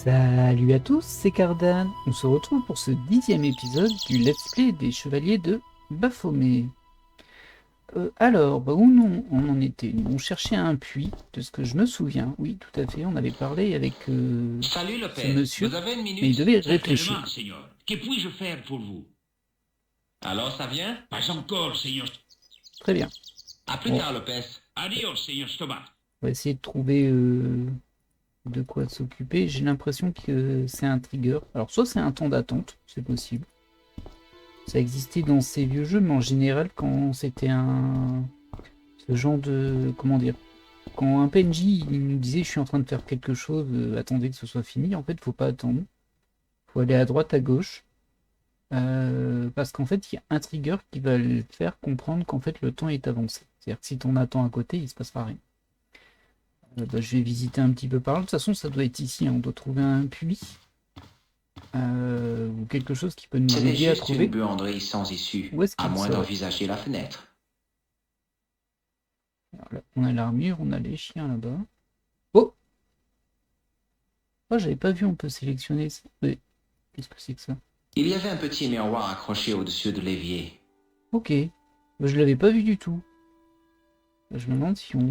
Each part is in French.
Salut à tous, c'est Cardan. On se retrouve pour ce 10e épisode du Let's Play des Chevaliers de Baphomet. Où on en était? On cherchait un puits, de ce que je me souviens. Oui, tout à fait, on avait parlé avec Salut ce Lopez, monsieur, vous avez une mais il minute? devait réfléchir. Certainement, Seigneur. Que puis-je faire pour vous? Alors ça vient? Pas encore, Seigneur. Très bien. À plus Bon, tard Lopez. Adios, Seigneur Stoba. on va essayer de trouver de quoi s'occuper. J'ai l'impression que c'est un trigger. Alors, soit c'est un temps d'attente, c'est possible. Ça existait dans ces vieux jeux, mais en général, quand c'était ce genre de... Comment dire? Quand un PNJ il nous disait je suis en train de faire quelque chose, attendez que ce soit fini, en fait, faut pas attendre. Faut aller à droite, à gauche. Parce qu'en fait, il y a un trigger qui va le faire comprendre qu'en fait, le temps est avancé. C'est-à-dire que si ton attend à côté, il se passera rien. Je vais visiter un petit peu par là. De toute façon, ça doit être ici, hein. On doit trouver un puits. Ou quelque chose qui peut nous C'était aider à juste une trouver. buanderie sans issue, Où est-ce à qu'il moins serait? d'envisager la fenêtre. Alors là, on a l'armure, on a les chiens là-bas. Oh! Oh, j'avais pas vu, on peut sélectionner ça. Mais qu'est-ce que c'est que ça? Il y avait un petit miroir accroché au-dessus de l'évier. Ok. Bah, je l'avais pas vu du tout. Bah, je me demande si on...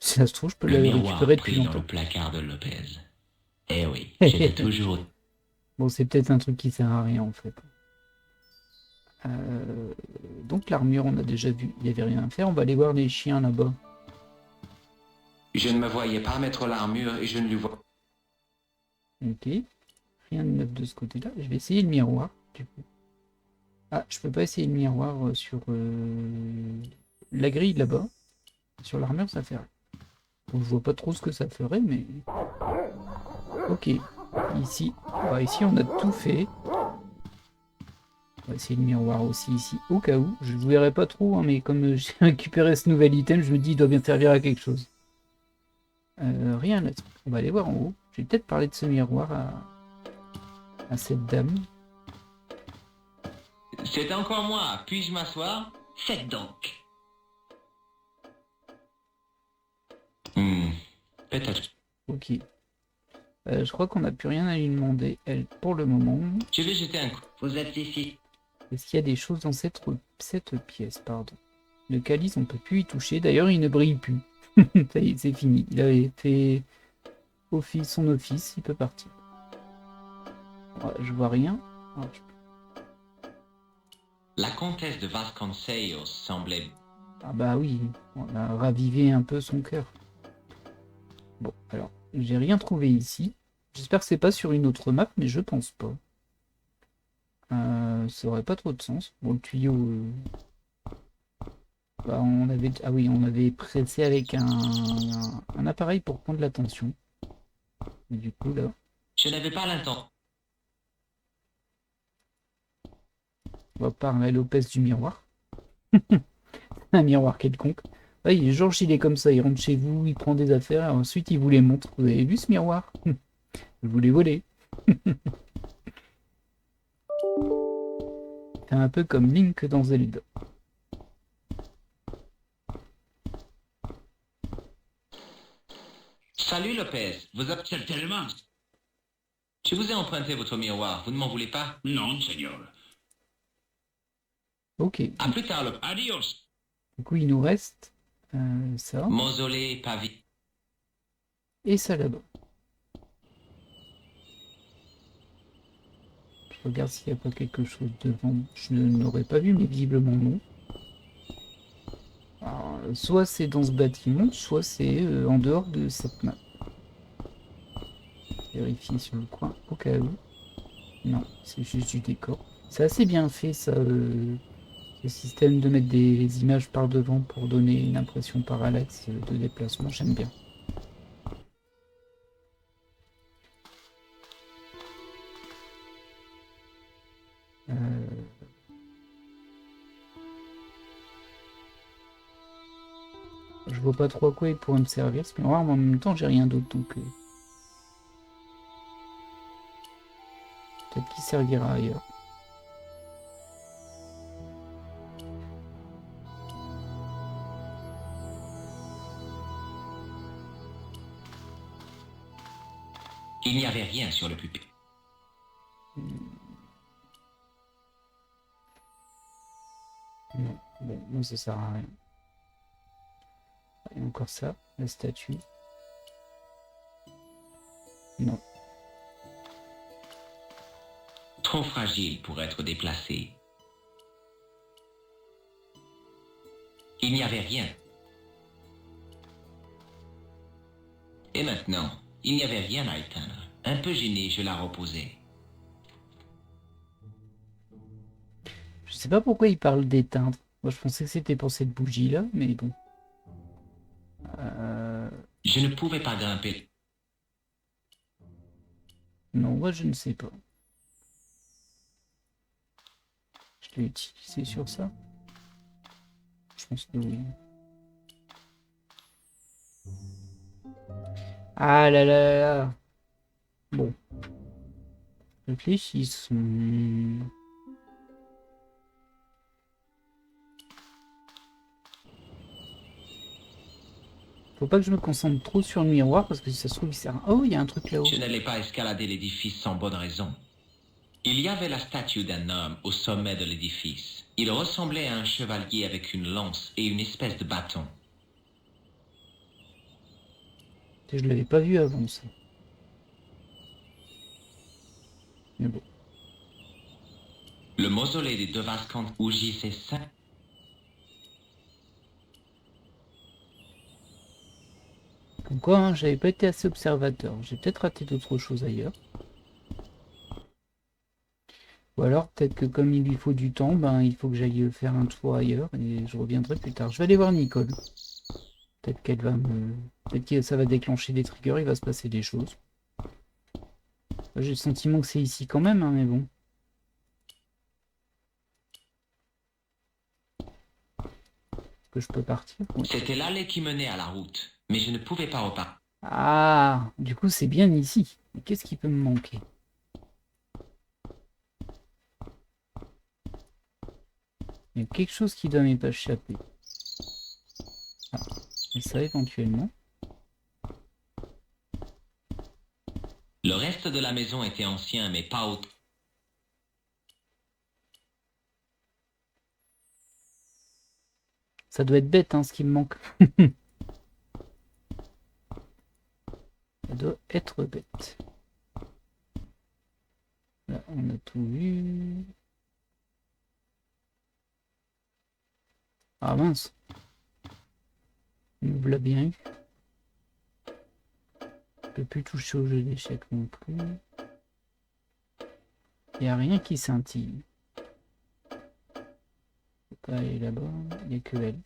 Si ça se trouve, je peux Le le miroir récupérer depuis pris dans le longtemps. placard de Lopez. Eh oui, j'étais toujours... Bon, c'est peut-être un truc qui sert à rien en fait. Euh, Donc l'armure, on a déjà vu, il n'y avait rien à faire. On va aller voir les chiens là-bas. Je ne me voyais pas mettre l'armure et je ne lui vois... Ok. Rien de neuf de ce côté-là. Je vais essayer le miroir. Du coup. Ah, je peux pas essayer le miroir sur la grille là-bas. Sur l'armure, ça fait rien. Bon, je vois pas trop ce que ça ferait, mais... Ok. Ici, ici on a tout fait. On va essayer le miroir aussi ici, au cas où. Je ne verrai pas trop, hein, mais comme j'ai récupéré ce nouvel item, je me dis il doit bien servir à quelque chose. Rien là. On va aller voir en haut. Je vais peut-être parler de ce miroir à cette dame. C'est encore moi, puis-je m'asseoir? Faites donc. Hmm, peut-être. Ok. Je crois qu'on n'a plus rien à lui demander, elle, pour le moment. Je vais jeter un coup. Vous êtes ici. Est-ce qu'il y a des choses dans cette pièce, pardon. Le calice, on ne peut plus y toucher. D'ailleurs, il ne brille plus. Ça y est, c'est fini. Il avait fait son office, il peut partir. Ouais, je vois rien. Ah, La comtesse de Vasconcelos semblait... Ah bah oui, on a ravivé un peu son cœur. Bon, alors, j'ai rien trouvé ici. J'espère que c'est pas sur une autre map, mais je pense pas. Ça aurait pas trop de sens. Bon, le tuyau... on avait... Ah oui, on avait pressé avec un appareil pour prendre la tension. Mais du coup, là... Je n'avais pas l'intention. On va parler à Lopez du miroir. Un miroir quelconque. Oui, Georges, il est comme ça. Il rentre chez vous, il prend des affaires, et ensuite il vous les montre. Vous avez vu ce miroir? Je vous l'ai volé. C'est un peu comme Link dans Zelda. Salut Lopez, vous avez... Certainement. Je vous ai emprunté votre miroir, vous ne m'en voulez pas? Non, Seigneur. Ok. À plus tard, Lopez. Adios. Du coup, il nous reste ça Mausolée pavé. et ça là-bas. Je regarde s'il n'y a pas quelque chose devant. Je ne l'aurais pas vu, mais visiblement non. Alors, soit c'est dans ce bâtiment, soit c'est en dehors de cette map. Vérifier sur le coin, au cas où. Non, c'est juste du décor. C'est assez bien fait, ça, ce système de mettre des images par devant pour donner une impression parallaxe de déplacement. J'aime bien. Euh, Je vois pas trop à quoi il pourrait me servir ce miroir, mais en même temps, j'ai rien d'autre, donc peut-être qu'il servira ailleurs. Il n'y avait rien sur le pupitre. Non, bon, non, ça sert à rien. Et encore ça, la statue. Non. Trop fragile pour être déplacé. Il n'y avait rien. Et maintenant, il n'y avait rien à éteindre. Un peu gêné, je la reposai. Je sais pas pourquoi il parle d'éteindre. Moi, je pensais que c'était pour cette bougie-là, mais bon. Je ne pouvais pas grimper. Non, moi, je ne sais pas. Je l'ai utilisé sur ça? Je pense que oui. Ah là là là là. Bon. Réfléchissons. Faut pas que je me concentre trop sur le miroir parce que si ça se trouve, il sert. Oh, il y a un truc là-haut. Je n'allais pas escalader l'édifice sans bonne raison. Il y avait la statue d'un homme au sommet de l'édifice. Il ressemblait à un chevalier avec une lance et une espèce de bâton. Je l'avais pas vu avant ça. Mais bon. Le mausolée des Devascant où gisait Saint. Comme quoi, hein, j'avais pas été assez observateur. J'ai peut-être raté d'autres choses ailleurs. Ou alors, peut-être que comme il lui faut du temps, ben, il faut que j'aille faire un tour ailleurs et je reviendrai plus tard. Je vais aller voir Nicole. Peut-être qu'elle va me... Peut-être que ça va déclencher des triggers, il va se passer des choses. J'ai le sentiment que c'est ici quand même, hein, mais bon. Est-ce que je peux partir? Ouais. C'était l'allée qui menait à la route, mais je ne pouvais pas repartir. Ah, du coup, c'est bien ici. Mais qu'est-ce qui peut me manquer? Il y a quelque chose qui doit m'échapper. Ah, et ça éventuellement. Le reste de la maison était ancien, mais pas autant. Ça doit être bête, hein, ce qui me manque. Ça doit être bête. Là, on a tout vu. Ah mince. On l'a bien eu. Je peux plus toucher au jeu d'échecs non plus. Il n'y a rien qui scintille. Je peux pas aller là-bas. Il n'y a que elle.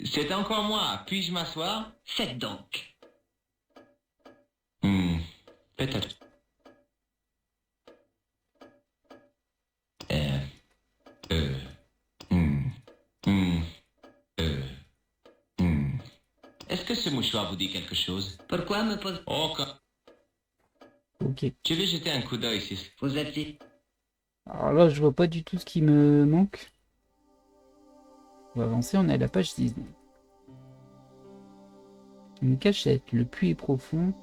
C'est encore moi. Puis-je m'asseoir? Faites donc. Peut-être. Est-ce que ce mouchoir vous dit quelque chose? Pourquoi me pose... Oh, Ok. je vais jeter un coup d'œil si... Vous êtes... Alors là, je vois pas du tout ce qui me manque. On va avancer, on est à la page 19. Une cachette. Le puits est profond.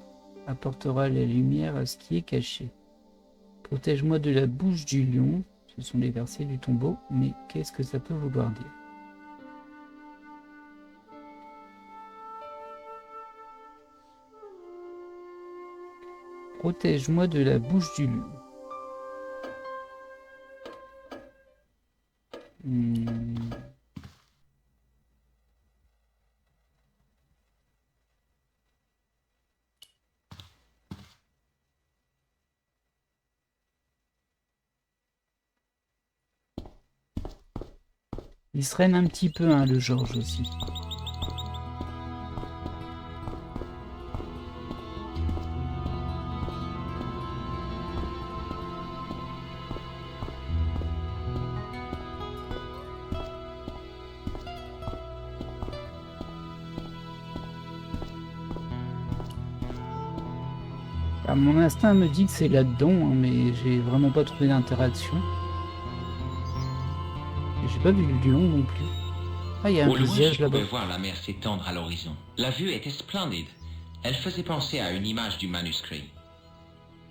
Apportera la lumière à ce qui est caché. Protège-moi de la bouche du lion. Ce sont les versets du tombeau. Mais qu'est-ce que ça peut vouloir dire? Protège-moi de la bouche du lion. Il se traîne un petit peu, hein, le Georges aussi. Ah, mon instinct me dit que c'est là-dedans, hein, mais j'ai vraiment pas trouvé d'interaction. Et j'ai pas vu du lion non plus. Ah, il y a un Au loin, visage je pouvais là-bas. voir la mer s'étendre à l'horizon. La vue était splendide. Elle faisait penser à une image du manuscrit.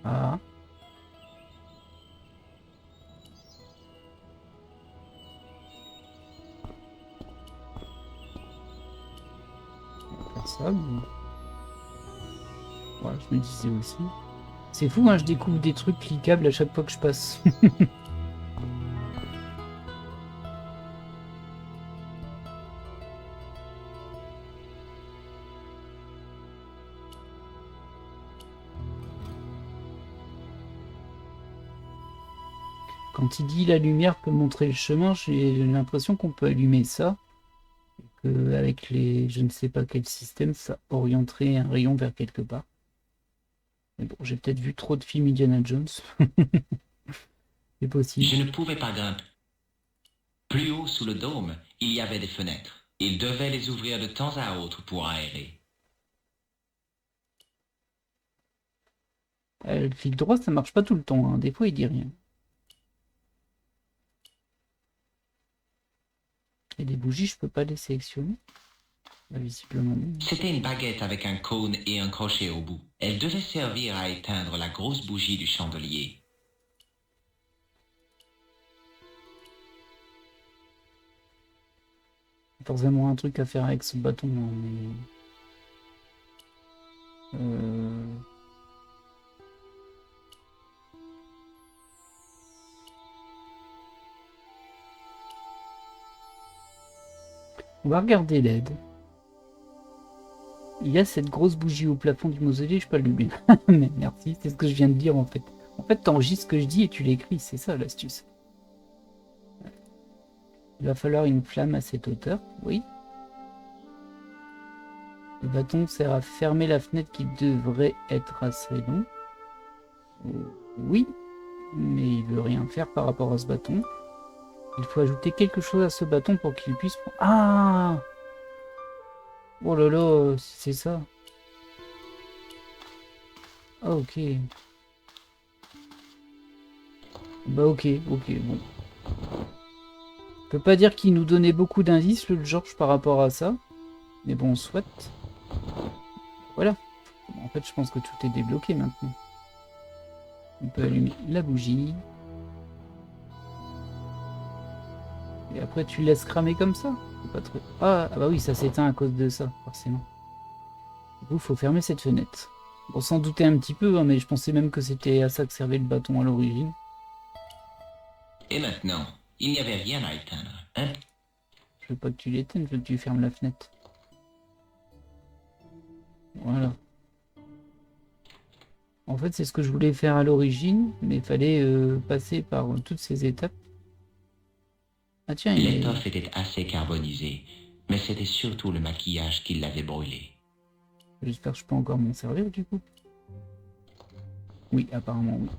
Ah, on va faire ça. Mais... Ouais, je me disais aussi. C'est fou, hein, je découvre des trucs cliquables à chaque fois que je passe. Quand il dit la lumière peut montrer le chemin, j'ai l'impression qu'on peut allumer ça. Que avec les je ne sais pas quel système, ça orienterait un rayon vers quelque part. Mais bon, j'ai peut-être vu trop de films Indiana Jones. C'est possible. Je ne pouvais pas grimper. Plus haut sous le dôme, il y avait des fenêtres. Il devait les ouvrir de temps à autre pour aérer. Le fil droit, ça marche pas tout le temps, hein. Des fois, il dit rien. Et des bougies, je peux pas les sélectionner. Bah, visiblement. Non. C'était une baguette avec un cône et un crochet au bout. Elle devait servir à éteindre la grosse bougie du chandelier. Forcément un truc à faire avec ce bâton. Hein, mais... On va regarder l'aide. Il y a cette grosse bougie au plafond du mausolée, je peux allumer. Mais merci, c'est ce que je viens de dire en fait. En fait, t'enregistres ce que je dis et tu l'écris, c'est ça l'astuce. Il va falloir une flamme à cette hauteur, oui. Le bâton sert à fermer la fenêtre qui devrait être assez long. Oui, mais il veut rien faire par rapport à ce bâton. Il faut ajouter quelque chose à ce bâton pour qu'il puisse... Ah! Oh là là, c'est ça. Ah ok. Bah ok, bon. Je peux pas dire qu'il nous donnait beaucoup d'indices, le George, par rapport à ça. Mais bon, soit. Voilà. En fait, je pense que tout est débloqué maintenant. On peut allumer la bougie. Et après, tu laisses cramer comme ça. Pas trop... ah bah oui, ça s'éteint à cause de ça, forcément. Du coup, il faut fermer cette fenêtre. Bon, sans douter un petit peu, hein, mais je pensais même que c'était à ça que servait le bâton à l'origine. Et maintenant, il n'y avait rien à éteindre. Hein? Je veux pas que tu l'éteignes, je veux que tu fermes la fenêtre. Voilà. En fait, c'est ce que je voulais faire à l'origine, mais il fallait passer par toutes ces étapes. Ah tiens, il est... L'étoffe était assez carbonisée, mais c'était surtout le maquillage qui l'avait brûlé. J'espère que je peux encore m'en servir du coup. Oui, apparemment oui.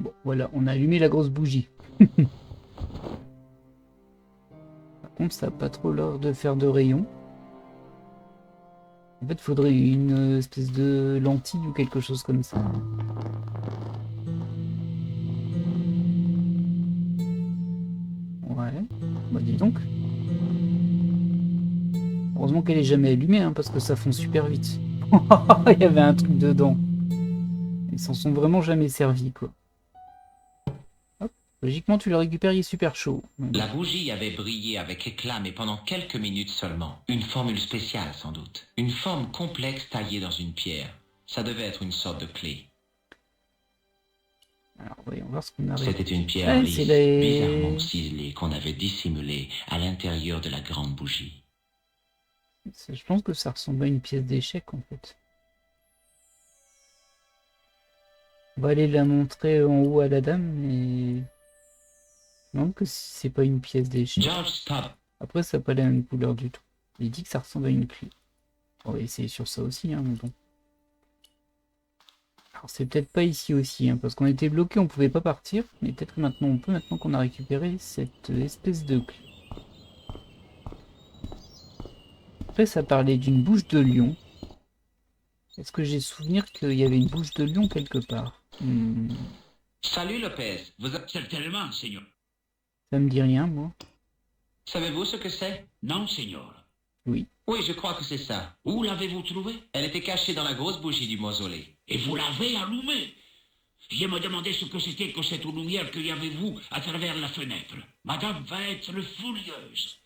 Bon, voilà, on a allumé la grosse bougie. Par contre, ça n'a pas trop l'air de faire de rayon. En fait, il faudrait une espèce de lentille ou quelque chose comme ça. Ouais, bah dis donc. Heureusement qu'elle est jamais allumée, hein, parce que ça fond super vite. Il y avait un truc dedans. Ils s'en sont vraiment jamais servis, quoi. Hop. Logiquement, tu le récupères, il est super chaud. La bougie avait brillé avec éclat, mais pendant quelques minutes seulement. Une formule spéciale, sans doute. Une forme complexe taillée dans une pierre. Ça devait être une sorte de clé. Alors, voyons voir ce qu'on a. C'était une pierre Ouais, lisse, c'est les... bizarrement ciselée, qu'on avait dissimulée à l'intérieur de la grande bougie. Je pense que ça ressemble à une pièce d'échec, en fait. On va aller la montrer en haut à la dame, mais... Je me demande que si c'est pas une pièce d'échec. George, stop! Après, ça n'a pas la même couleur du tout. Il dit que ça ressemble à une clé. On va essayer sur ça aussi, hein, mais bon. Alors, c'est peut-être pas ici aussi, hein, parce qu'on était bloqué, on pouvait pas partir. Mais peut-être que maintenant on peut, maintenant qu'on a récupéré cette espèce de clé. Après, ça parlait d'une bouche de lion. Est-ce que j'ai souvenir qu'il y avait une bouche de lion quelque part? Salut Lopez, Certainement, Seigneur. Ça me dit rien, moi. savez-vous ce que c'est? Non, Seigneur. Oui. Oui, je crois que c'est ça. Où l'avez-vous trouvé? Elle était cachée dans la grosse bougie du mausolée. Et vous l'avez allumée? Je me demandais ce que c'était que cette lumière qu'il y avait vous à travers la fenêtre. Madame va être furieuse.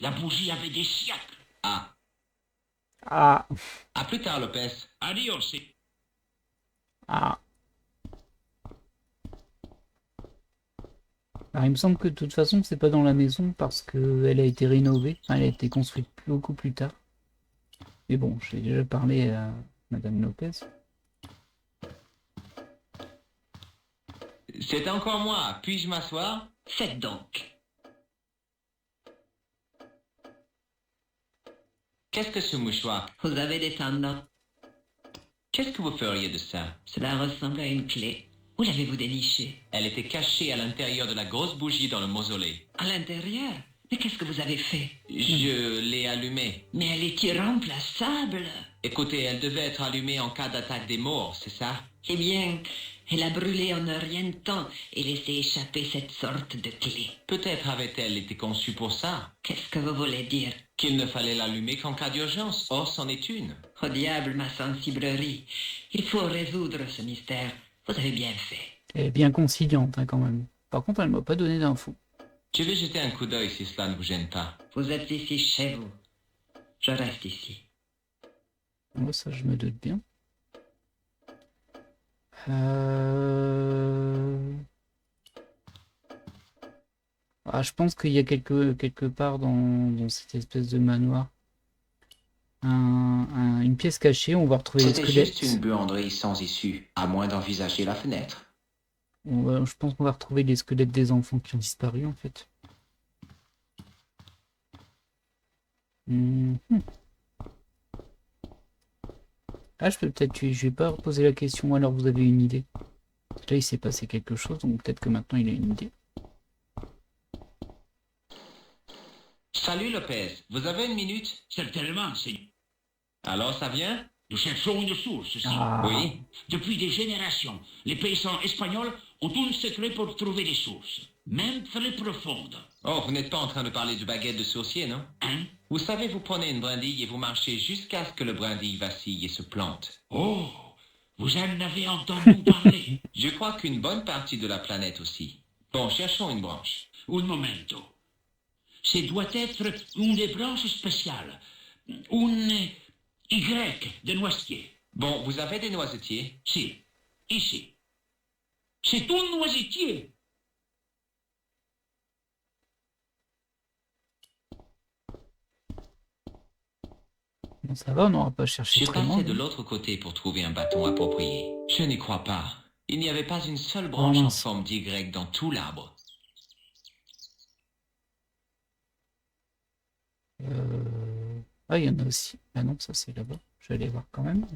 La bougie avait des siècles. Ah, Ah, à plus tard Lopez. Adios, c'est... ah. Alors, il me semble que de toute façon, c'est pas dans la maison parce qu'elle a été rénovée. Enfin, elle a été construite beaucoup plus tard. Mais bon, j'ai déjà parlé à Madame Lopez. C'est encore moi. Puis-je m'asseoir? Faites donc. Qu'est-ce que ce mouchoir? Vous avez des tendons. Qu'est-ce que vous feriez de ça? Cela ressemble à une clé. Où l'avez-vous dénichée? Elle était cachée à l'intérieur de la grosse bougie dans le mausolée. À l'intérieur? Mais qu'est-ce que vous avez fait? Je l'ai allumée. Mais elle est irremplaçable. Écoutez, elle devait être allumée en cas d'attaque des morts, c'est ça? Eh bien, elle a brûlé en un rien de temps et laissé échapper cette sorte de clé. Peut-être avait-elle été conçue pour ça. Qu'est-ce que vous voulez dire? Qu'il ne fallait l'allumer qu'en cas d'urgence. Or, c'en est une. Au diable, ma sensiblerie. Il faut résoudre ce mystère. Vous avez bien fait. Elle est bien conciliante, hein, quand même. Par contre, elle m'a pas donné d'infos. Je vais jeter un coup d'œil si cela ne vous gêne pas. Vous êtes ici chez vous. Je reste ici. Moi, ça, je me doute bien. Ah, je pense qu'il y a quelque part dans cette espèce de manoir une pièce cachée. On va retrouver les C'était squelettes. juste une buanderie sans issue, à moins d'envisager la fenêtre. Je pense qu'on va retrouver les squelettes des enfants qui ont disparu en fait. Ah, je peux peut-être tuer. Je vais pas reposer la question alors vous avez une idée. Là, il s'est passé quelque chose, donc peut-être que maintenant il a une idée. Salut Lopez, vous avez une minute? Certainement, Seigneur. Alors ça vient? Nous cherchons une source, si. Ah. Oui. Depuis des générations, les paysans espagnols ont un secret pour trouver des sources, même très profondes. Oh, vous n'êtes pas en train de parler du baguette de sourcier, non? Hein? Vous savez, vous prenez une brindille et vous marchez jusqu'à ce que le brindille vacille et se plante. Oh, vous en avez entendu parler. Je crois qu'une bonne partie de la planète aussi. Bon, cherchons une branche. Un momento. Ce doit être une des branches spéciales. Une Y de noisetier. Bon, vous avez des noisetiers? Si, ici. C'est un noisetier. Bon, ça va, on n'aura pas cherché J'ai très loin. passé de l'autre côté pour trouver un bâton approprié. Je n'y crois pas. Il n'y avait pas une seule branche en mince. forme d'Y dans tout l'arbre. Ah, il y en a aussi. Ah non, ça c'est là-bas. Je vais aller voir quand même.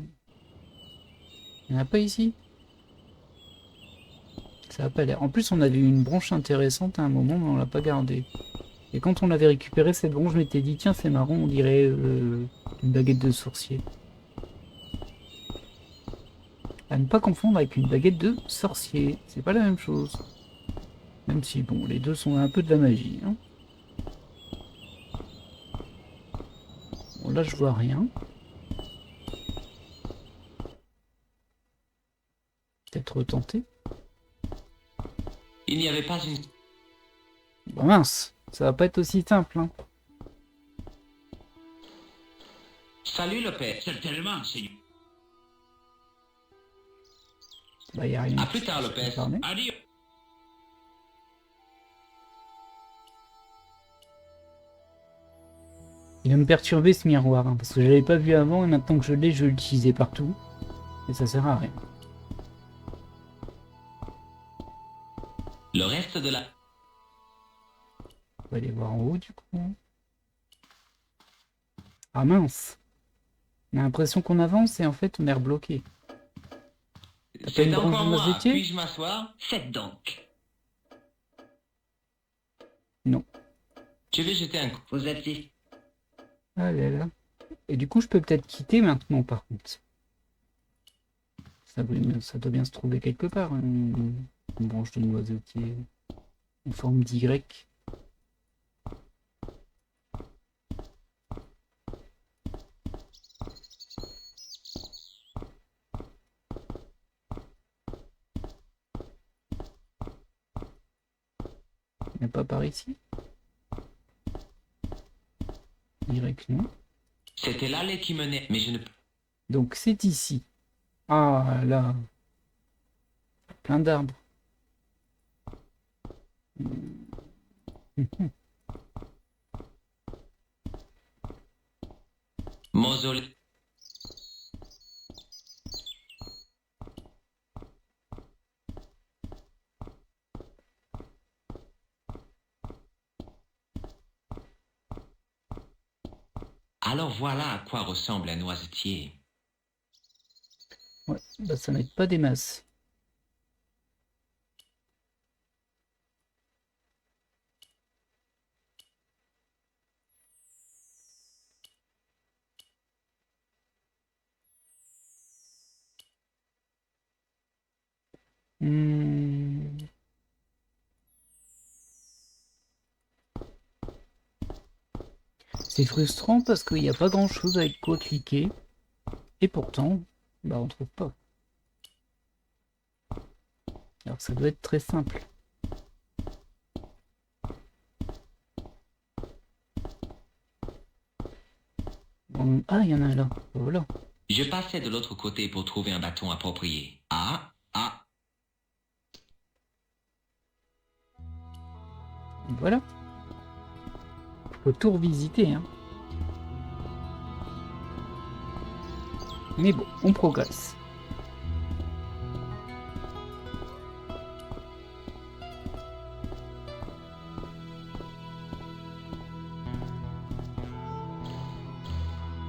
Il n'y en a pas ici? Ça n'a pas l'air. En plus, on avait eu une branche intéressante à un moment, mais on l'a pas gardée. Et quand on avait récupéré cette branche, je m'étais dit, tiens, c'est marrant, on dirait une baguette de sorcier. À ne pas confondre avec une baguette de sorcier. C'est pas la même chose. Même si, bon, les deux sont un peu de la magie. Hein. Bon, là, je vois rien. Peut-être retenter. Il n'y avait pas une... Bah mince, ça va pas être aussi simple. Hein. Salut Lopez. Certainement, Seigneur. Bah, y a rien. À plus tard, Lopez. Adieu. Il va me perturber ce miroir, hein, parce que je l'avais pas vu avant et maintenant que je l'ai, je vais l'utiliser partout. Et ça sert à rien. Le reste de la... On va aller voir en haut du coup. Ah mince. On a l'impression qu'on avance et en fait on est rebloqué. T'as pas C'est une branche encore de moi. noisetier? Puis-je m'asseoir? Faites donc. Non. Je vais jeter un coup. Vous êtes ici. Ah là là. Et du coup, je peux peut-être quitter maintenant, par contre. Ça doit bien se trouver quelque part, hein, une branche de noisetier en forme d'Y. Il n'y a pas par ici? Y, non. C'était l'allée qui menait, mais je ne... Donc c'est ici. Ah là, plein d'arbres. Mausolée. Alors voilà à quoi ressemble un noisetier. Ouais, bah ça n'aide pas des masses. Hmm. C'est frustrant parce qu'il n'y a pas grand chose avec quoi cliquer. Et pourtant, bah on trouve pas. Alors ça doit être très simple. Ah, il y en a un là. Voilà. Je passais de l'autre côté pour trouver un bâton approprié. Ah, ah, Et voilà. Faut tout revisiter, hein. Mais bon, on progresse.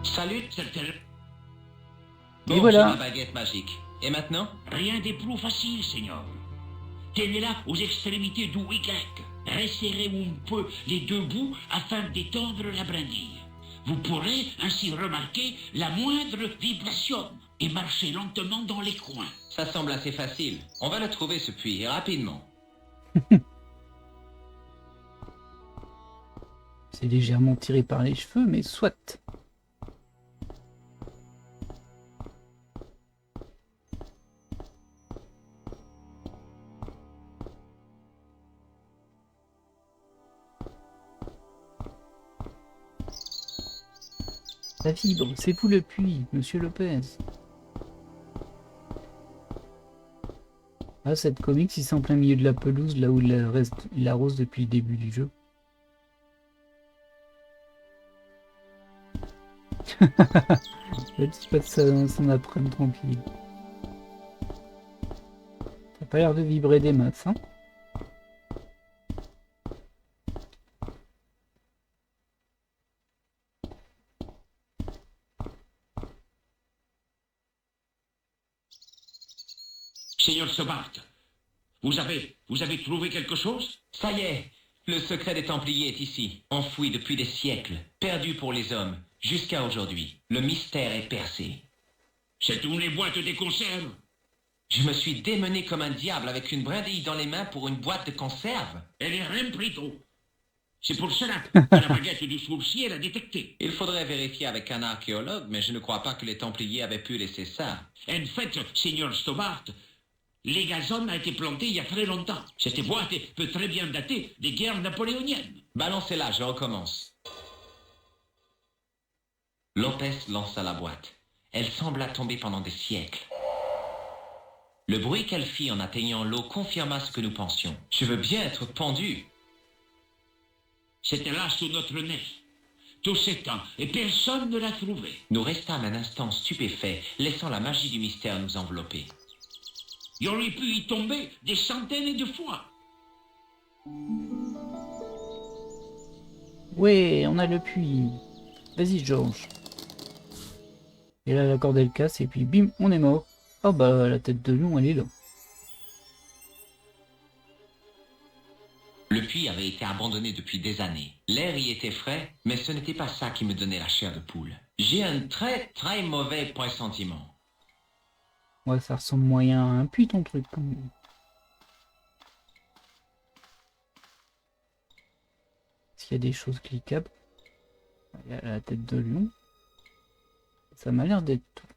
salut. Certaines... Et Bon, j'ai ma voilà. baguette magique. Et maintenant? Rien des plus faciles, Seigneur. Tenez-la aux extrémités du Y. Resserrez un peu les deux bouts afin d'étendre la brindille. Vous pourrez ainsi remarquer la moindre vibration et marcher lentement dans les coins. Ça semble assez facile. On va le trouver ce puits, rapidement. C'est légèrement tiré par les cheveux, mais soit. Ça vibre, c'est vous le puits, monsieur Lopez. Ah, cette comics, il c'est en plein milieu de la pelouse, là où il arrose depuis le début du jeu. Il passe son après-midi tranquille. Ça n'a pas l'air de vibrer des masses, hein. Seigneur Sobart, vous avez trouvé quelque chose? Ça y est, le secret des Templiers est ici, enfoui depuis des siècles, perdu pour les hommes, jusqu'à aujourd'hui. Le mystère est percé. C'est une boîte des conserves. Je me suis démené comme un diable avec une brindille dans les mains pour une boîte de conserve. Elle est remplito. C'est pour cela que la baguette du sourcier l'a détectée. Il faudrait vérifier avec un archéologue, mais je ne crois pas que les Templiers avaient pu laisser ça. En fait, Seigneur Stobart, les gazons a été planté il y a très longtemps. Cette boîte peut très bien dater des guerres napoléoniennes. Balancez-la, je recommence. Lopez lança la boîte. Elle sembla tomber pendant des siècles. Le bruit qu'elle fit en atteignant l'eau confirma ce que nous pensions. Je veux bien être pendu. C'était là sous notre nez. Tous ces temps, et personne ne l'a trouvé. Nous restâmes un instant stupéfaits, laissant la magie du mystère nous envelopper. Il aurait pu y tomber des centaines de fois. Ouais, on a le puits. Vas-y, George. Et là, la corde elle casse, et puis bim, on est mort. Oh bah, la tête de lion, elle est là. Le puits puits avait été abandonné depuis des années. L'air y était frais, mais ce n'était pas ça qui me donnait la chair de poule. J'ai un très très mauvais pressentiment. Ouais, ça ressemble moyen à un puits ton truc quand même. Est-ce qu'il y a des choses cliquables? Il y a la tête de lion. Ça m'a l'air d'être tout.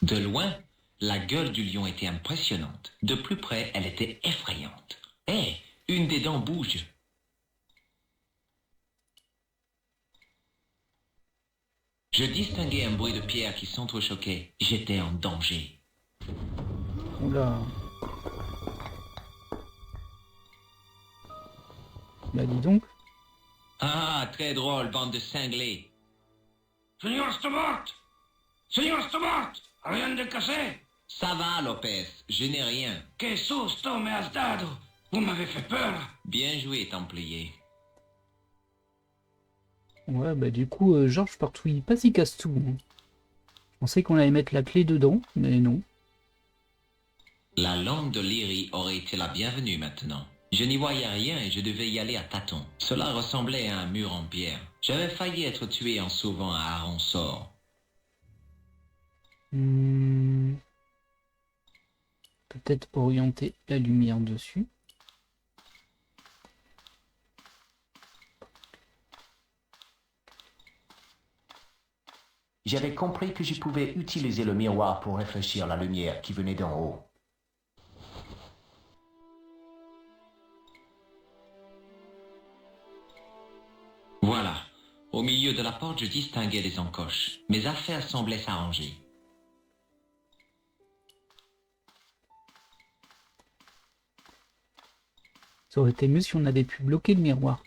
De loin, la gueule du lion était impressionnante. De plus près, elle était effrayante. Hé, une des dents bouge. Je distinguais un bruit de pierre qui s'entrechoquait. J'étais en danger. Oula. Bah dis donc. Ah, très drôle, bande de cinglés. Señor Stobart! Señor Stobart! Rien de cassé? Ça va, Lopez, je n'ai rien. Que susto me has dado! Vous m'avez fait peur! Bien joué, Templier. Ouais, bah du coup, Georges partout il passe, il casse tout. Hein. Je pensais qu'on allait mettre la clé dedans, mais non. La lampe de Lyrie aurait été la bienvenue maintenant. Je n'y voyais rien et je devais y aller à tâtons. Cela ressemblait à un mur en pierre. J'avais failli être tué en sauvant un hareng sort. Peut-être orienter la lumière dessus. J'avais compris que je pouvais utiliser le miroir pour réfléchir la lumière qui venait d'en haut. Voilà. Au milieu de la porte, je distinguais des encoches. Mes affaires semblaient s'arranger. Ça aurait été mieux si on avait pu bloquer le miroir.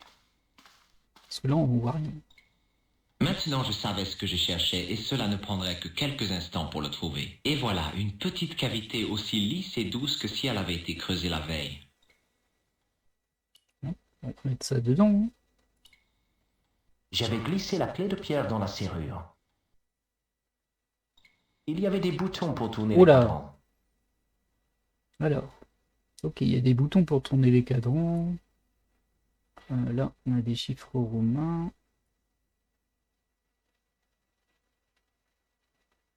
Parce que là, on voit rien. Maintenant, je savais ce que je cherchais et cela ne prendrait que quelques instants pour le trouver. Et voilà, une petite cavité aussi lisse et douce que si elle avait été creusée la veille. On va mettre ça dedans. Hein. J'avais glissé la clé de pierre dans la serrure. Il y avait des boutons pour tourner les cadrans. Alors, ok, il y a des boutons pour tourner les cadrans. Là, on a des chiffres romains.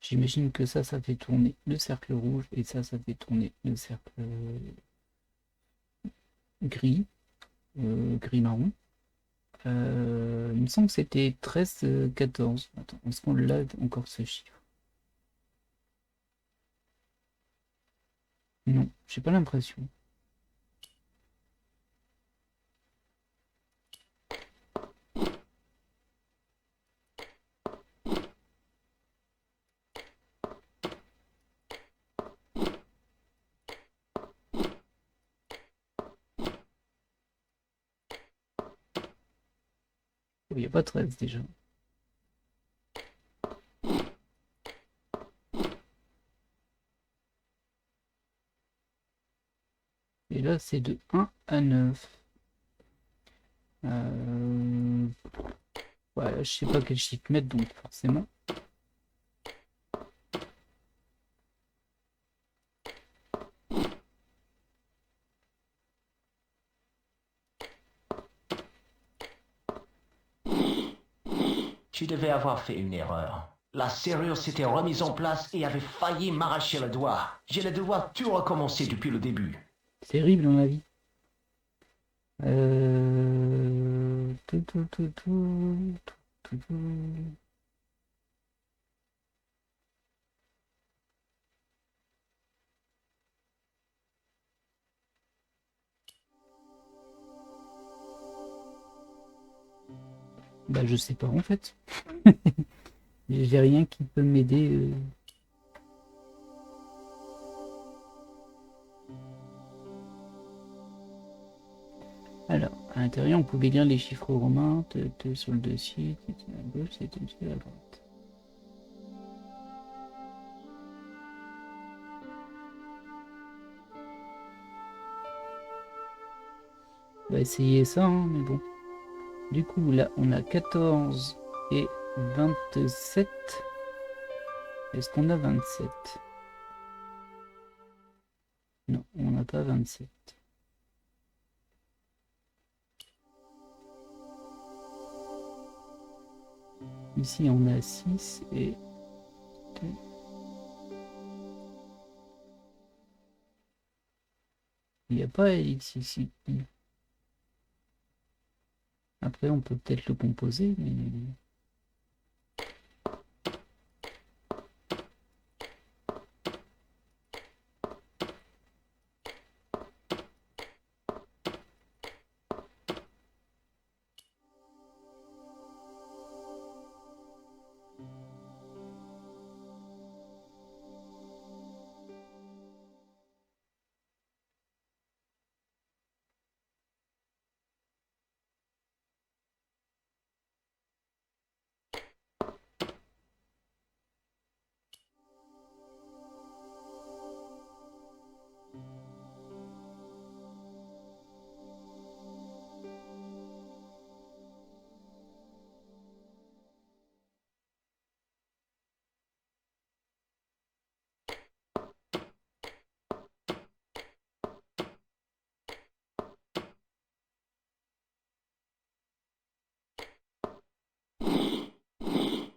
J'imagine que ça fait tourner le cercle rouge et ça fait tourner le cercle gris, gris-marron. Il me semble que c'était 13, 14. Attends, est-ce qu'on l'a encore ce chiffre? Non, j'ai pas l'impression. Il n'y a pas 13 déjà. Et là, c'est de 1 à 9. Voilà, je sais pas quel chiffre mettre, donc forcément. Tu devais avoir fait une erreur. La serrure s'était remise en place et avait failli m'arracher le doigt. J'allais devoir tout recommencer depuis le début. C'est terrible dans la vie. Bah je sais pas en fait. J'ai rien qui peut m'aider. Alors, à l'intérieur, on pouvait lire les chiffres romains sur le dossier, à gauche, c'était à droite. On va essayer ça, hein, mais bon. Du coup, là, on a 14 et 27. Est-ce qu'on a 27? pas 27. Ici, on a 6 et... Il n'y a pas Elix ici. Après, on peut peut-être le composer, mais...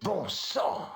Bon sang!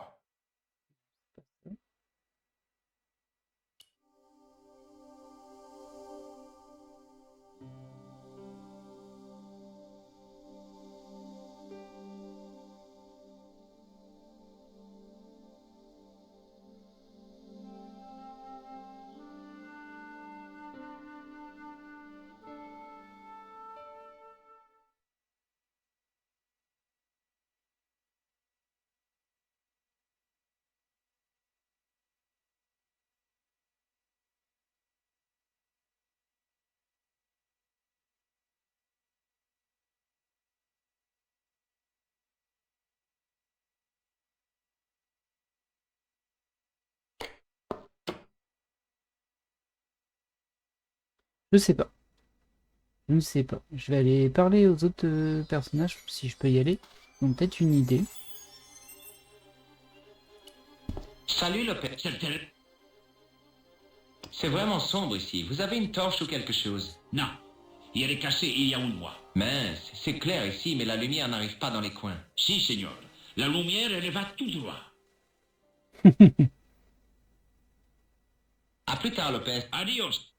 Je sais pas. Je ne sais pas. Je vais aller parler aux autres personnages, si je peux y aller. Ils ont peut-être une idée. Salut Lopez. C'est vraiment sombre ici. Vous avez une torche ou quelque chose? Non, il est cassé il y a un mois. Mince, c'est clair ici, mais la lumière n'arrive pas dans les coins. Si, Seigneur. La lumière, elle va tout droit. À plus tard, Lopez. Adios.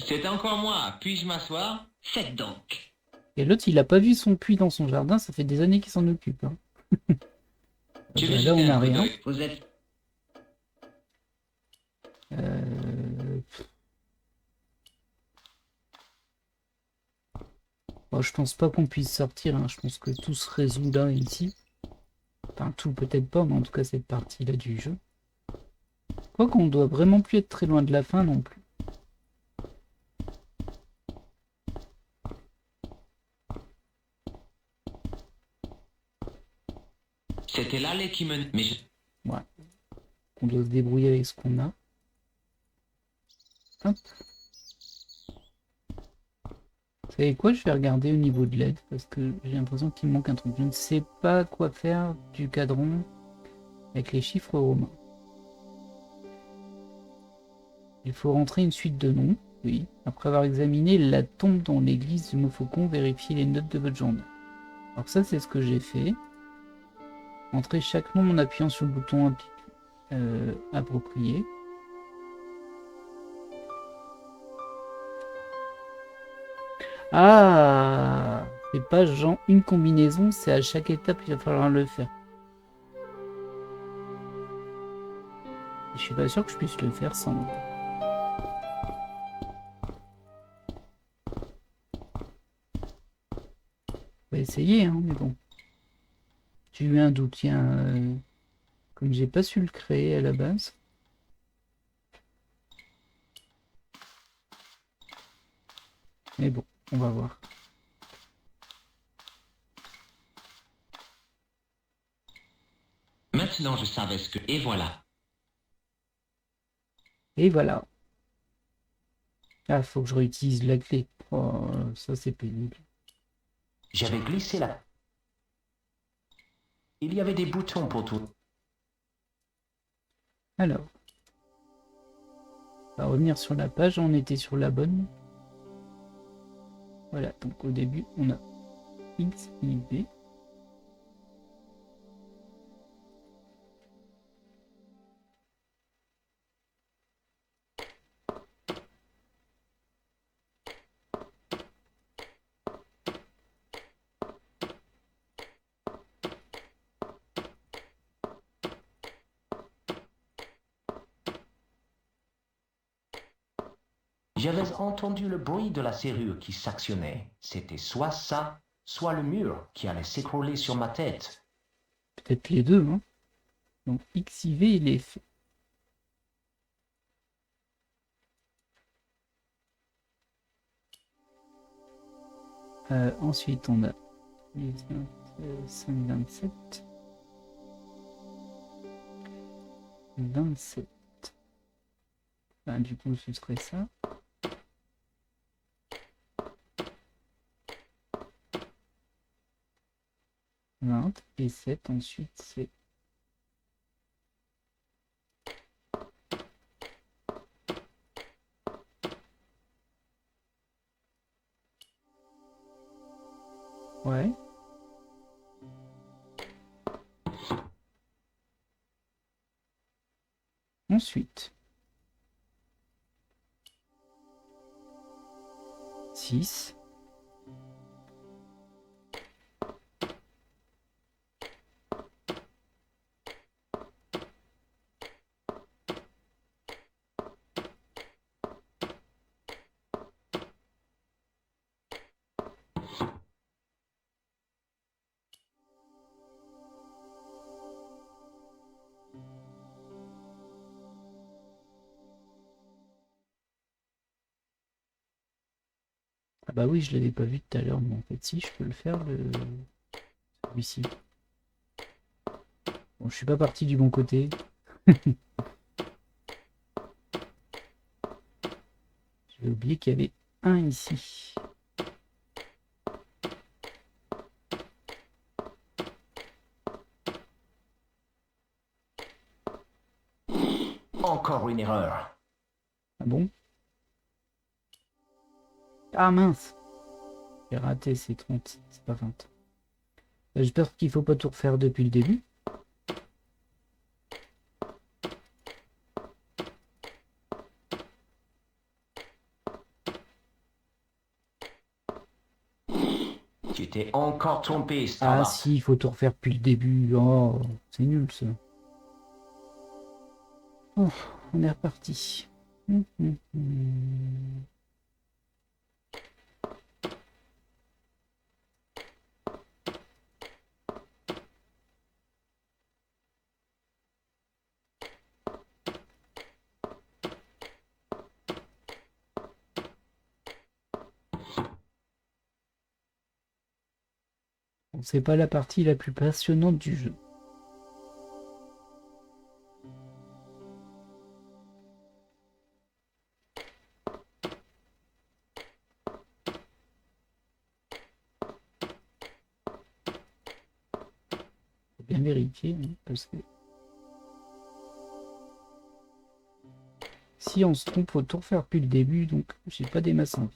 C'est encore moi. Puis-je m'asseoir? Faites donc. Et l'autre, il a pas vu son puits dans son jardin, ça fait des années qu'il s'en occupe. Hein. Tu veux Là, jeter on n'a un coup rien. d'œil? Vous êtes... Bon, je pense pas qu'on puisse sortir. Hein. Je pense que tout se résout là, ici. Enfin, tout peut-être pas, mais en tout cas, cette partie-là du jeu. Quoi qu'on doit vraiment plus être très loin de la fin non plus. C'était l'allée qui me... Mais je... Ouais. On doit se débrouiller avec ce qu'on a. Hop. Vous savez quoi? Je vais regarder au niveau de l'aide parce que j'ai l'impression qu'il me manque un truc. Je ne sais pas quoi faire du cadran avec les chiffres romains. Il faut rentrer une suite de noms. Oui. Après avoir examiné la tombe dans l'église du Montfaucon, vérifiez les notes de votre journal. Alors ça, c'est ce que j'ai fait. Entrez chaque nom en appuyant sur le bouton approprié. Ah, c'est pas genre une combinaison, c'est à chaque étape il va falloir le faire. Je suis pas sûr que je puisse le faire sans. On va essayer, hein, mais bon. J'ai eu un doute, tiens. Comme j'ai pas su le créer à la base. Mais bon, on va voir. Maintenant, je savais ce que... Et voilà. Et voilà. Ah, faut que je réutilise la clé. Oh, ça c'est pénible. J'avais glissé la... Il y avait des boutons pour tout. Alors, on va revenir sur la page, on était sur la bonne. Voilà, donc au début, on a X, Y, V. J'avais entendu le bruit de la serrure qui s'actionnait. C'était soit ça, soit le mur qui allait s'écrouler sur ma tête. Peut-être les deux, hein. Donc X, Y, V, il est fait. Ensuite, on a les 25, 27. 27. Ben, du coup, ce serait ça. Et 7, ensuite, c'est... Ouais. Ensuite, 6. Ah bah oui, je l'avais pas vu tout à l'heure, mais en fait si, je peux le faire, celui-ci. Bon, je suis pas parti du bon côté. J'ai oublié qu'il y avait un ici. Encore une erreur. Ah bon? Ah mince! J'ai raté, c'est 30, c'est pas 20. J'espère qu'il faut pas tout refaire depuis le début. Tu t'es encore trompé, Ah Starbat. si, il faut tout refaire depuis le début. Oh, c'est nul ça. Oh, on est reparti. Bon, c'est pas la partie la plus passionnante du jeu. Faut bien vérifier, hein, parce que si on se trompe, faut tout refaire depuis le début, donc j'ai pas des masses envie.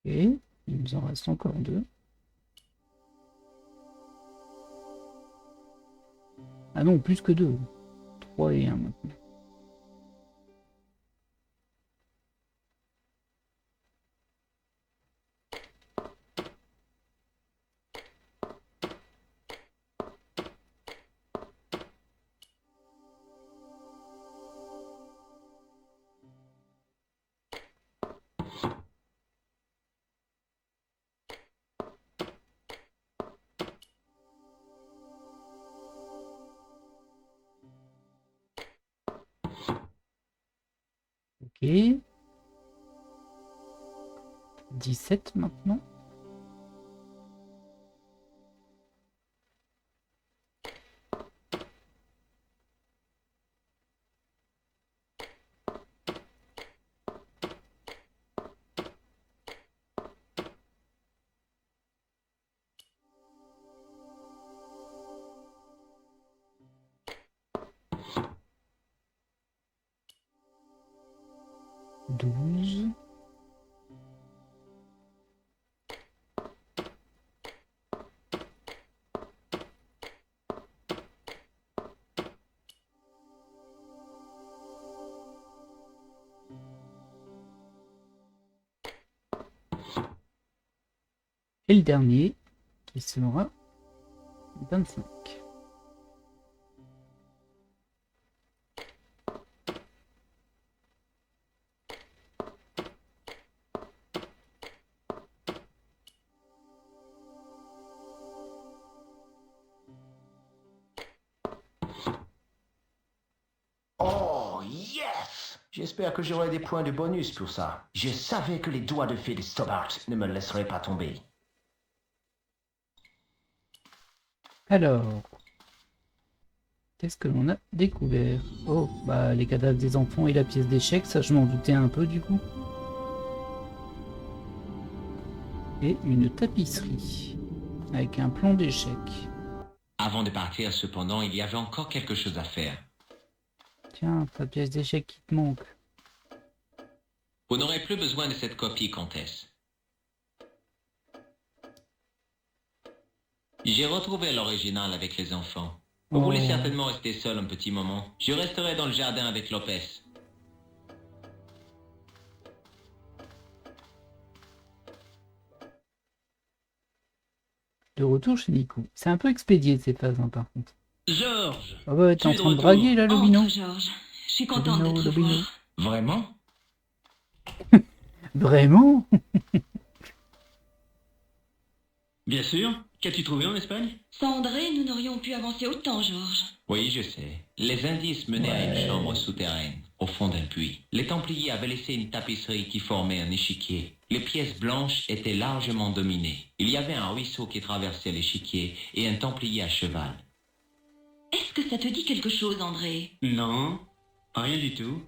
Et il nous en reste encore deux. Ah non, plus que deux. 3 et 1 maintenant. 17 maintenant. Douze. Et le dernier, qui sera 25. Oh, yes! J'espère que j'aurai des points de bonus pour ça. Je savais que les doigts de fée de Stobart ne me laisseraient pas tomber. Alors, qu'est-ce que l'on a découvert? Oh, bah les cadavres des enfants et la pièce d'échec, ça je m'en doutais un peu du coup. Et une tapisserie, avec un plan d'échec. Avant de partir, cependant, il y avait encore quelque chose à faire. Tiens, ta pièce d'échec qui te manque. Vous n'aurez plus besoin de cette copie, comtesse. J'ai retrouvé l'original avec les enfants. Vous voulez certainement rester seul un petit moment. Je resterai dans le jardin avec Lopez. De retour chez Nico. C'est un peu expédié ces phases, hein, par contre. Georges, Ah bah, t'es Tu en es de train de retour. draguer là, Lobino. Entre, Georges. Je suis contente de te Lobino. revoir. Vraiment? Vraiment? bien sûr. Qu'as-tu trouvé en Espagne? Sans André, nous n'aurions pu avancer autant, Georges. Oui, je sais. Les indices menaient à une chambre souterraine, au fond d'un puits. Les Templiers avaient laissé une tapisserie qui formait un échiquier. Les pièces blanches étaient largement dominées. Il y avait un ruisseau qui traversait l'échiquier et un Templier à cheval. Est-ce que ça te dit quelque chose, André? Non, rien du tout.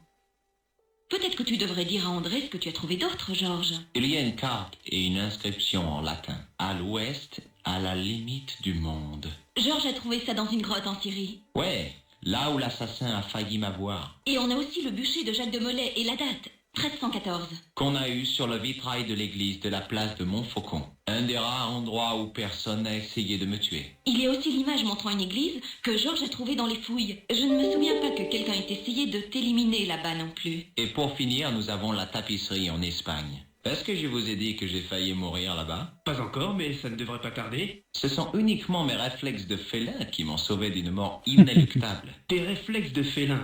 Peut-être que tu devrais dire à André ce que tu as trouvé d'autre, Georges. Il y a une carte et une inscription en latin. À l'ouest, à la limite du monde. Georges a trouvé ça dans une grotte en Syrie. Ouais, là où l'assassin a failli m'avoir. Et on a aussi le bûcher de Jacques de Molay et la date, 1314. Qu'on a eu sur le vitrail de l'église de la place de Montfaucon. Un des rares endroits où personne n'a essayé de me tuer. Il y a aussi l'image montrant une église que Georges a trouvée dans les fouilles. Je ne me souviens pas que quelqu'un ait essayé de t'éliminer là-bas non plus. Et pour finir, nous avons la tapisserie en Espagne. Est-ce que je vous ai dit que j'ai failli mourir là-bas? Pas encore, mais ça ne devrait pas tarder. Ce sont uniquement mes réflexes de félin qui m'ont sauvé d'une mort inéluctable. Tes réflexes de félin.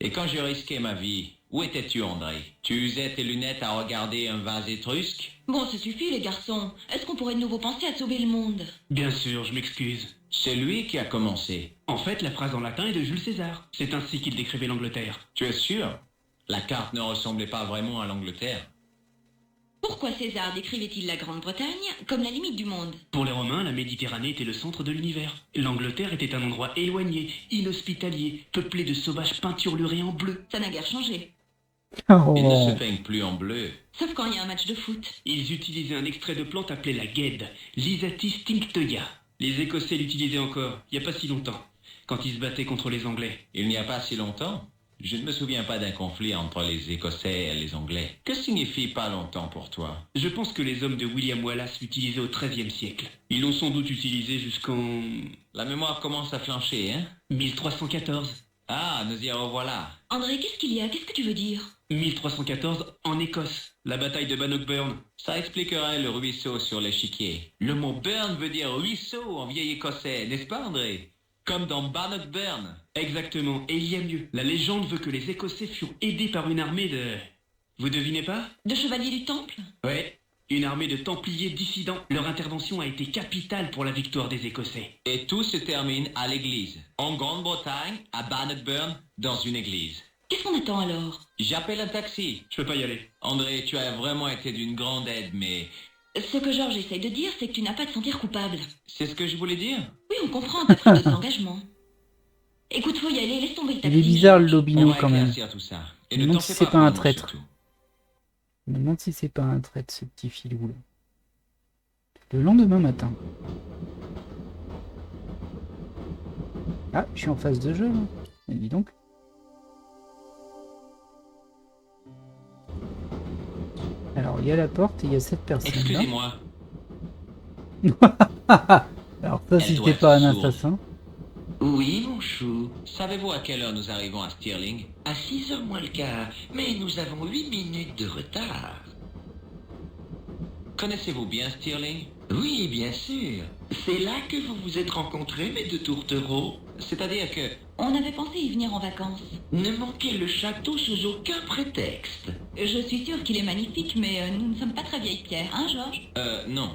Et quand je risquais ma vie, où étais-tu, André? Tu usais tes lunettes à regarder un vase étrusque? Bon, ça suffit, les garçons. Est-ce qu'on pourrait de nouveau penser à sauver le monde? Bien sûr, je m'excuse. C'est lui qui a commencé. En fait, la phrase en latin est de Jules César. C'est ainsi qu'il décrivait l'Angleterre. Tu es sûr? La carte ne ressemblait pas vraiment à l'Angleterre. Pourquoi César décrivait-il la Grande-Bretagne comme la limite du monde? Pour les Romains, la Méditerranée était le centre de l'univers. L'Angleterre était un endroit éloigné, inhospitalier, peuplé de sauvages peinturlurés en bleu. Ça n'a guère changé. Ils ne Oh. se peignent plus en bleu. Sauf quand il y a un match de foot. Ils utilisaient un extrait de plante appelé la guêde, l'Isatis tinctoia. Les Écossais l'utilisaient encore, il n'y a pas si longtemps, quand ils se battaient contre les Anglais. Il n'y a pas si longtemps. Je ne me souviens pas d'un conflit entre les Écossais et les Anglais. Que signifie pas longtemps pour toi? Je pense que les hommes de William Wallace l'utilisaient au XIIIe siècle. Ils l'ont sans doute utilisé jusqu'en La mémoire commence à flancher, hein? 1314. Ah, nous y revoilà. André, qu'est-ce qu'il y a? Qu'est-ce que tu veux dire? 1314 en Écosse, la bataille de Bannockburn. Ça expliquerait le ruisseau sur l'échiquier. Le mot burn veut dire ruisseau en vieil écossais, n'est-ce pas, André? Comme dans Bannockburn. Exactement, et il y a mieux. La légende veut que les Écossais furent aidés par une armée de... Vous devinez pas? De chevalier du Temple? Ouais, une armée de Templiers dissidents. Leur intervention a été capitale pour la victoire des Écossais. Et tout se termine à l'église. En Grande-Bretagne, à Bannockburn, dans une église. Qu'est-ce qu'on attend alors? J'appelle un taxi. Je peux pas y aller. André, tu as vraiment été d'une grande aide, mais Ce que Georges essaye de dire, c'est que tu n'as pas à te sentir coupable. c'est ce que je voulais dire. Oui, on comprend, t'as pris d'autres engagements. Écoute, faut y aller, laisse tomber le Il taxi. est bizarre le On lobino va quand même. éclaircir tout ça. Et Je me ne demande t'en si fais c'est pas un pour nous, traître. surtout. Je me demande si c'est pas un trait de ce petit filou là. Le lendemain matin. Ah, je suis en phase de jeu là. Mais dis donc. Alors, il y a la porte et il y a cette personne là. Excusez-moi. Alors ça, Elle si doit c'était être pas un sourde. assassin. Oui, mon chou. Savez-vous à quelle heure nous arrivons à Stirling? À 6h moins le quart, mais nous avons 8 minutes de retard. Connaissez-vous bien Stirling? Oui, bien sûr. C'est là que vous vous êtes rencontrés, mes deux tourtereaux. C'est-à-dire que... On avait pensé y venir en vacances. Ne manquez le château sous aucun prétexte. Je suis sûre qu'il est magnifique, mais nous ne sommes pas très vieilles pierres, hein, Georges? non.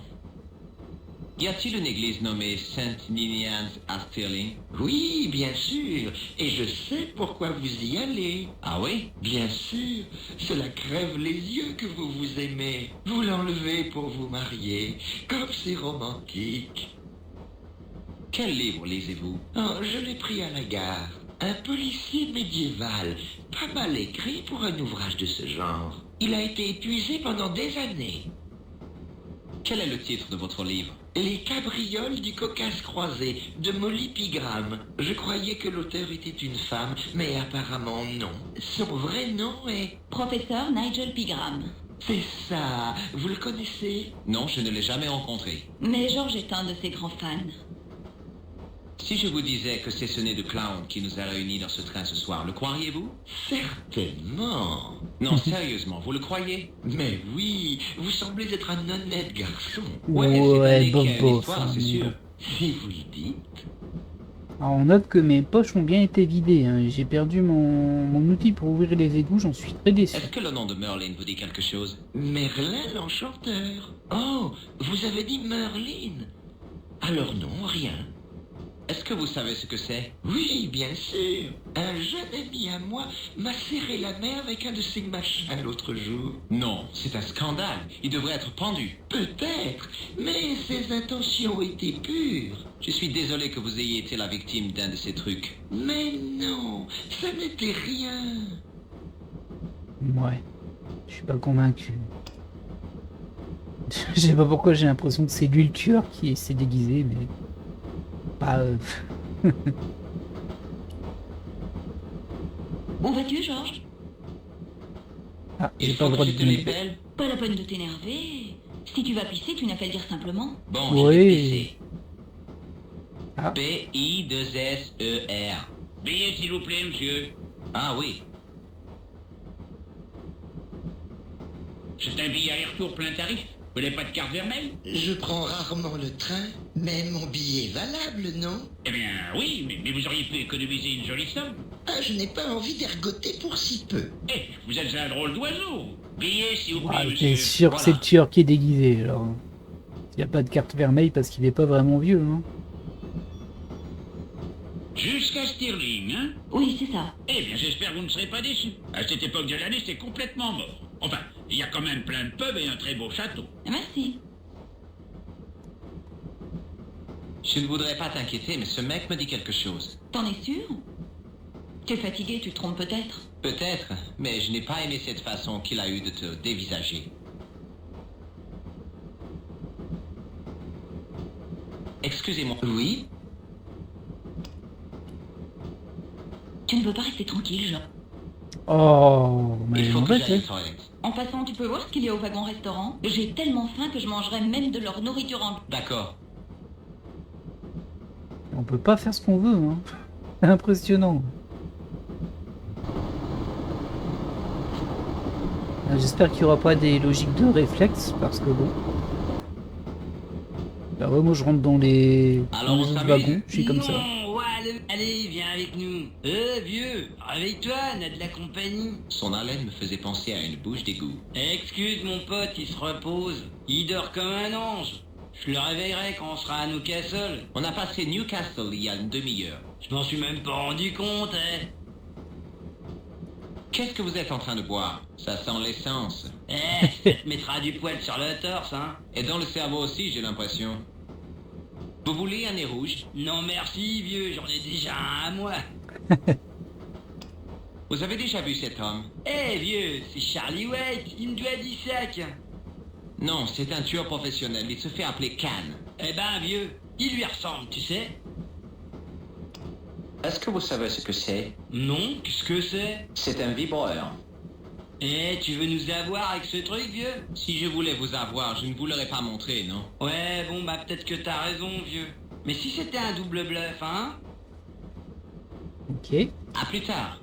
Y a-t-il une église nommée Saint Ninian's à Stirling? Oui, bien sûr. Et je sais pourquoi vous y allez. Ah oui? Bien sûr. Cela crève les yeux que vous vous aimez. Vous l'enlevez pour vous marier. Comme c'est romantique. Quel livre lisez-vous? Oh, je l'ai pris à la gare. Un policier médiéval. Pas mal écrit pour un ouvrage de ce genre. Il a été épuisé pendant des années. Quel est le titre de votre livre? Les cabrioles du Caucase croisé, de Molly Pigram. Je croyais que l'auteur était une femme, mais apparemment non. Son vrai nom est... Professeur Nigel Pigram. C'est ça. Vous le connaissez? Non, je ne l'ai jamais rencontré. Mais Georges est un de ses grands fans. Si je vous disais que c'est ce nez de clown qui nous a réunis dans ce train ce soir, le croiriez-vous? Certainement. Non, sérieusement, vous le croyez? Mais oui, vous semblez être un honnête garçon. Ouais, c'est un Ouais, nez qui a une bobo. histoire, c'est sûr. Si vous le dites. Alors on note que mes poches ont bien été vidées. Hein. J'ai perdu mon outil pour ouvrir les égouts, j'en suis très déçu. Est-ce que le nom de Merlin vous dit quelque chose? Merlin l'enchanteur. Oh, vous avez dit Merlin. Alors non, rien. Est-ce que vous savez ce que c'est? Oui, bien sûr. Un jeune ami à moi m'a serré la main avec un de ces machins l'autre jour. Non, c'est un scandale. Il devrait être pendu. Peut-être, mais ses intentions étaient pures. Je suis désolé que vous ayez été la victime d'un de ces trucs. Mais non, ça n'était rien. Ouais, je suis pas convaincu. Je sais pas pourquoi j'ai l'impression que c'est lui le tueur qui s'est déguisé, mais... Pas... Où vas-tu, Georges? Ah, Il j'ai pas faut le droit que de je te les dire. pelle. Pas la peine de t'énerver. Si tu vas pisser, tu n'as qu'à le dire simplement. Bon, Oui. je vais pisser. Ah. P-I-2-S-E-R. Billet, s'il vous plaît, monsieur. Ah oui. C'est un billet aller-retour plein tarif. Vous n'avez pas de carte vermeille? Je prends rarement le train, mais mon billet est valable, non? Eh bien, oui, mais vous auriez pu économiser une jolie somme. Ah, je n'ai pas envie d'ergoter pour si peu. Eh, vous êtes un drôle d'oiseau. Billet, s'il vous plaît, Ah, monsieur. t'es sûr que Voilà. c'est le tueur qui est déguisé, alors... Il n'y a pas de carte vermeille parce qu'il est pas vraiment vieux, hein. Jusqu'à Stirling, hein? Oui, c'est ça. Eh bien, j'espère que vous ne serez pas déçus. À cette époque de l'année, c'est complètement mort. Enfin, il y a quand même plein de pubs et un très beau château. Merci. Je ne voudrais pas t'inquiéter, mais ce mec me dit quelque chose. T'en es sûr? Tu es fatigué, tu te trompes peut-être. Peut-être, mais je n'ai pas aimé cette façon qu'il a eu de te dévisager. Excusez-moi. Oui? Tu ne veux pas rester tranquille, Georges. Oh, mais Il faut en que fait, j'aille aux toilettes. En passant, tu peux voir ce qu'il y a au wagon-restaurant? J'ai tellement faim que je mangerai même de leur nourriture en... D'accord. on peut pas faire ce qu'on veut, hein. C'est impressionnant. J'espère qu'il n'y aura pas des logiques de réflexe, parce que bon... Bah ouais, moi je rentre dans les, Alors, dans on les s'amuse. wagons, je suis comme ça. Non, ouais, allez, viens avec nous. Vieux, réveille-toi, on a de la compagnie. Son haleine me faisait penser à une bouche d'égout. Excuse mon pote, il se repose. Il dort comme un ange. Je le réveillerai quand on sera à Newcastle. On a passé Newcastle il y a une demi-heure. Je m'en suis même pas rendu compte, hein. Qu'est-ce que vous êtes en train de boire? Ça sent l'essence. Eh, ça te mettra du poil sur le torse, hein. Et dans le cerveau aussi, j'ai l'impression. Vous voulez un nez rouge? Non merci, vieux, j'en ai déjà un à moi. Vous avez déjà vu cet homme? Eh, vieux, c'est Charlie White, il me doit 10 sacs. Non, c'est un tueur professionnel. Il se fait appeler Can. Eh ben, vieux, il lui ressemble, tu sais. Est-ce que vous savez ce que c'est? Non, qu'est-ce que c'est? C'est un vibreur. Eh, tu veux nous avoir avec ce truc, vieux? Si je voulais vous avoir, je ne vous l'aurais pas montré, non? Ouais, bon, bah peut-être que t'as raison, vieux. Mais si c'était un double bluff, hein? Ok. À plus tard.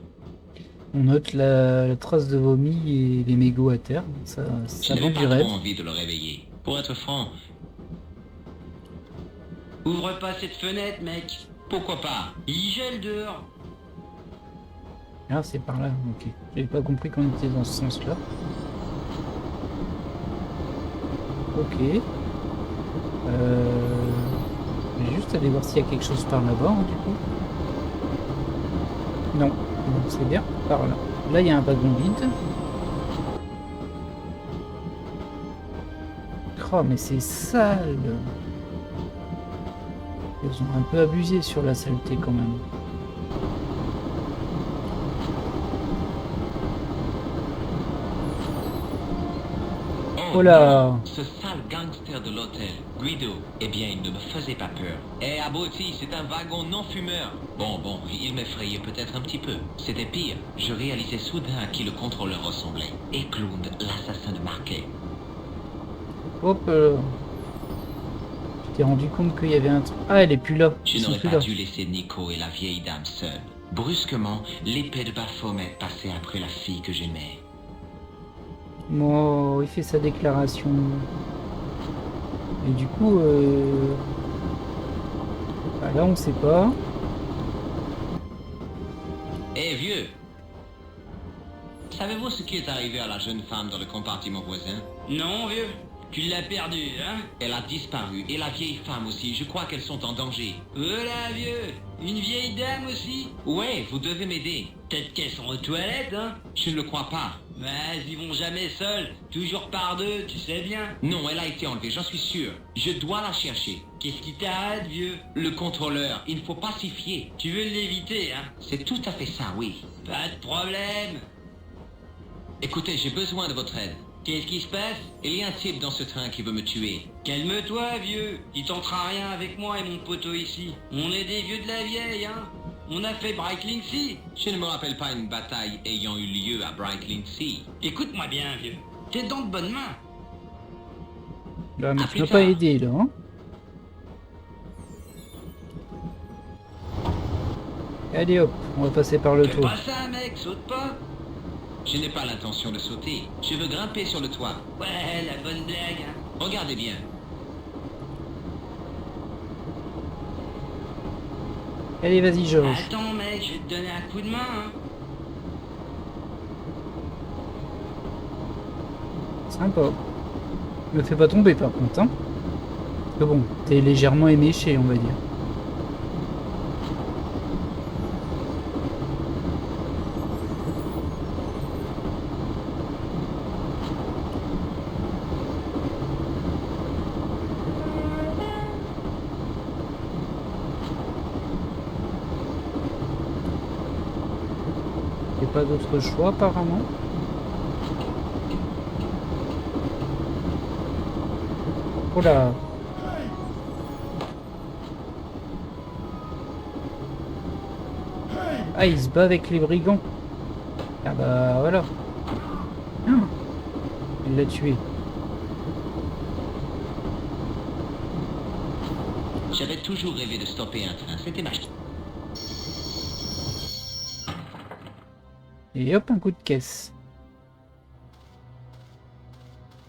On note la trace de vomi et les mégots à terre. Ça Je vend n'avais du pas rêve. trop envie de le réveiller. Pour être franc, Ouvre pas cette fenêtre, mec. pourquoi pas? Il gèle dehors. Ah, c'est par là. Ok. J'avais pas compris qu'on était dans ce sens-là. Ok. Je vais juste aller voir s'il y a quelque chose par là-bas, hein, du coup. Non. Non, c'est bien par là. Là, il y a un wagon vide. Oh, mais c'est sale. Ils ont un peu abusé sur la saleté quand même. Oh là! Non, ce sale gangster de l'hôtel, Guido, eh bien, il ne me faisait pas peur. Eh, abruti, c'est un wagon non-fumeur. Bon, il m'effrayait peut-être un petit peu. C'était pire. Je réalisais soudain à qui le contrôleur ressemblait. Eklund, l'assassin de Marquet. Hop! Tu t'es rendu compte qu'il y avait un truc. Ah, elle est plus là. Je Ils sont n'aurais plus pas là. dû laisser Nico et la vieille dame seuls. Brusquement, l'épée de Baphomet passait après la fille que j'aimais. Bon, il fait sa déclaration. Et du coup, bah là, on sait pas. Eh, vieux! Savez-vous ce qui est arrivé à la jeune femme dans le compartiment voisin? Non, vieux, tu l'as perdu, hein? Elle a disparu, et la vieille femme aussi. Je crois qu'elles sont en danger. Voilà, vieux, une vieille dame aussi. Ouais, vous devez m'aider. Peut-être qu'elles sont aux toilettes, hein? Je ne le crois pas. Mais ils vont jamais seuls, toujours par deux, tu sais bien. Non, elle a été enlevée, j'en suis sûr. Je dois la chercher. Qu'est-ce qui t'arrête, vieux? Le contrôleur, il ne faut pas s'y fier. Tu veux l'éviter, hein? C'est tout à fait ça, oui. Pas de problème. Écoutez, j'ai besoin de votre aide. Qu'est-ce qui se passe? Il y a un type dans ce train qui veut me tuer. Calme-toi, vieux. Il tentera rien avec moi et mon poteau ici. On est des vieux de la vieille, hein? On a fait Brightling Sea. Je ne me rappelle pas une bataille ayant eu lieu à Brightling Sea. Écoute-moi bien, vieux. T'es dans de bonnes mains. Là, mais À tu plus m'as pas tard. aidé, là. Hein. Allez hop, on va passer par le Fais toit. pas ça, mec, saute pas. Je n'ai pas l'intention de sauter. Je veux grimper sur le toit. Ouais, la bonne blague, hein. Regardez bien. Allez, vas-y, Georges. Attends, mec, je vais te donner un coup de main, hein. Sympa. Me fais pas tomber, par contre, hein. Parce que bon, t'es légèrement éméché, on va dire. Y a pas d'autre choix, apparemment. Oh là. Ah, il se bat avec les brigands. Ah bah voilà. Ah, il l'a tué. J'avais toujours rêvé de stopper un train. C'était ma... Et hop, un coup de caisse.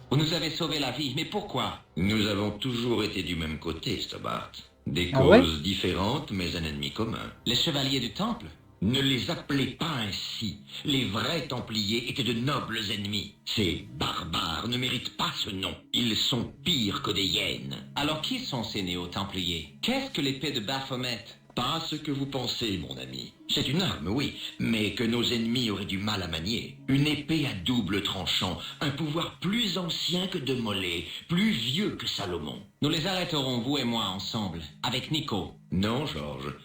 Vous nous avez sauvé la vie, mais pourquoi? Nous avons toujours été du même côté, Stobart. Des Ah causes ouais différentes, mais un ennemi commun. Les chevaliers du temple? Ne les appelez pas ainsi. Les vrais Templiers étaient de nobles ennemis. Ces barbares ne méritent pas ce nom. Ils sont pires que des hyènes. Alors qui sont ces néo-templiers? Qu'est-ce que l'épée de Baphomet? Pas ce que vous pensez, mon ami. C'est une arme, oui, mais que nos ennemis auraient du mal à manier. Une épée à double tranchant, un pouvoir plus ancien que de Mollet, plus vieux que Salomon. Nous les arrêterons, vous et moi, ensemble, avec Nico. Non, Georges.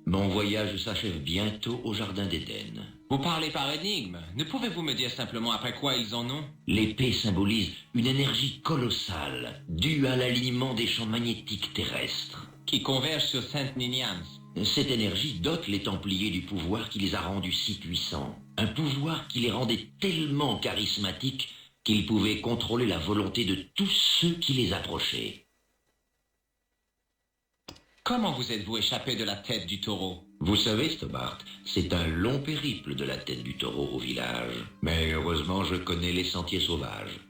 Mon voyage s'achève bientôt au Jardin d'Éden. Vous parlez par énigme. Ne pouvez-vous me dire simplement après quoi ils en ont? L'épée symbolise une énergie colossale, due à l'alignement des champs magnétiques terrestres. Qui convergent sur Saint Ninians. Cette énergie dote les Templiers du pouvoir qui les a rendus si puissants. Un pouvoir qui les rendait tellement charismatiques qu'ils pouvaient contrôler la volonté de tous ceux qui les approchaient. Comment vous êtes-vous échappé de la tête du taureau? Vous savez, Stobart, c'est un long périple de la tête du taureau au village. Mais heureusement, je connais les sentiers sauvages.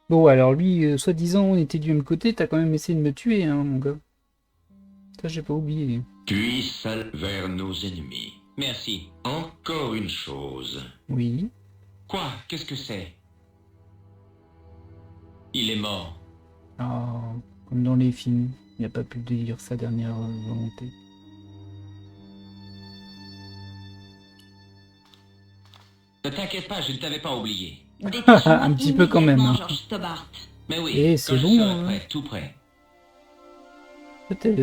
Bon, alors lui, soi-disant, on était du même côté, t'as quand même essayé de me tuer, hein, mon gars. Ça, j'ai pas oublié. Puis seul vers nos ennemis. Merci. Encore une chose. Oui. Quoi? Qu'est-ce que c'est? Il est mort. Ah, comme dans les films, il n'a pas pu dire sa dernière volonté. Ne t'inquiète pas, je ne t'avais pas oublié. Détachement Un petit peu quand même, immédiatement, hein. Georges Stobart. Mais oui, Et quand c'est je bon, serai hein. prêt, tout prêt. Peut-être,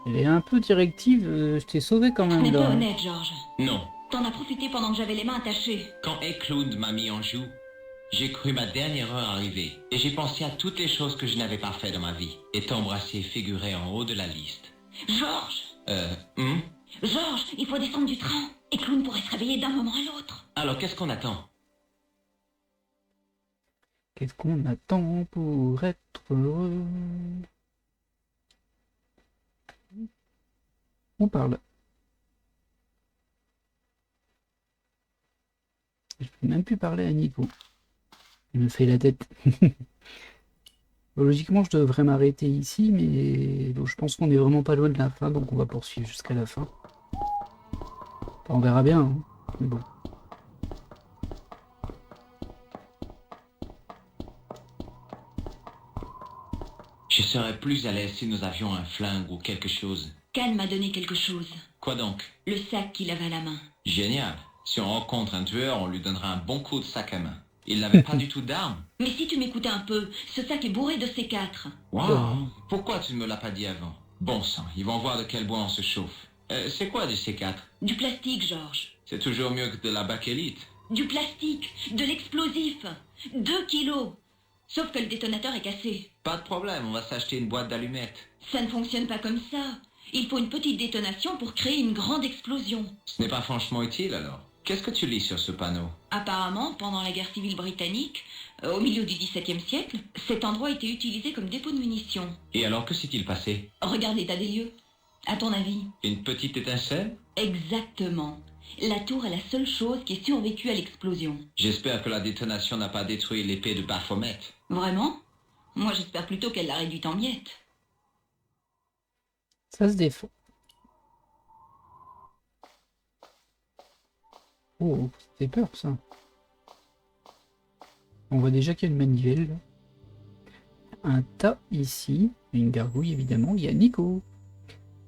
elle est un peu directive, je t'ai sauvé quand Ce même n'est pas là. honnête, Georges. Non. T'en as profité pendant que j'avais les mains attachées. Quand Eklund m'a mis en joue, j'ai cru ma dernière heure arriver. Et j'ai pensé à toutes les choses que je n'avais pas fait dans ma vie. Et t'embrasser figurait en haut de la liste. Georges Hmm? Georges, il faut descendre du train. Et Clown pourrait se réveiller d'un moment à l'autre. Alors qu'est-ce qu'on attend? Qu'est-ce qu'on attend pour être heureux? On parle. Je peux même plus parler à Nico. Il me fait la tête. Bon, logiquement, je devrais m'arrêter ici, mais bon, je pense qu'on est vraiment pas loin de la fin, donc on va poursuivre jusqu'à la fin. Enfin, on verra bien, hein, mais bon. Je serais plus à l'aise si nous avions un flingue ou quelque chose. Cal m'a donné quelque chose. Quoi donc? Le sac qu'il avait à la main. Génial. Si on rencontre un tueur, on lui donnera un bon coup de sac à main. Il n'avait pas du tout d'armes. Mais si tu m'écoutais un peu, ce sac est bourré de C4. Waouh! Pourquoi tu ne me l'as pas dit avant? Bon sang, ils vont voir de quel bois on se chauffe. C'est quoi du C4? Du plastique, Georges. C'est toujours mieux que de la bakélite. Du plastique, de l'explosif. 2 kilos. Sauf que le détonateur est cassé. Pas de problème, on va s'acheter une boîte d'allumettes. Ça ne fonctionne pas comme ça. Il faut une petite détonation pour créer une grande explosion. Ce n'est pas franchement utile alors. Qu'est-ce que tu lis sur ce panneau? Apparemment, pendant la guerre civile britannique, au milieu du XVIIe siècle, cet endroit était utilisé comme dépôt de munitions. Et alors que s'est-il passé? Regarde l'état des lieux. À ton avis? Une petite étincelle? Exactement. La tour est la seule chose qui ait survécu à l'explosion. J'espère que la détonation n'a pas détruit l'épée de Baphomet. Vraiment? Moi, j'espère plutôt qu'elle l'a réduite en miettes. Ça se défend. Oh, ça fait peur ça. On voit déjà qu'il y a une manivelle. Là. Un tas ici. Une gargouille évidemment. Il y a Nico.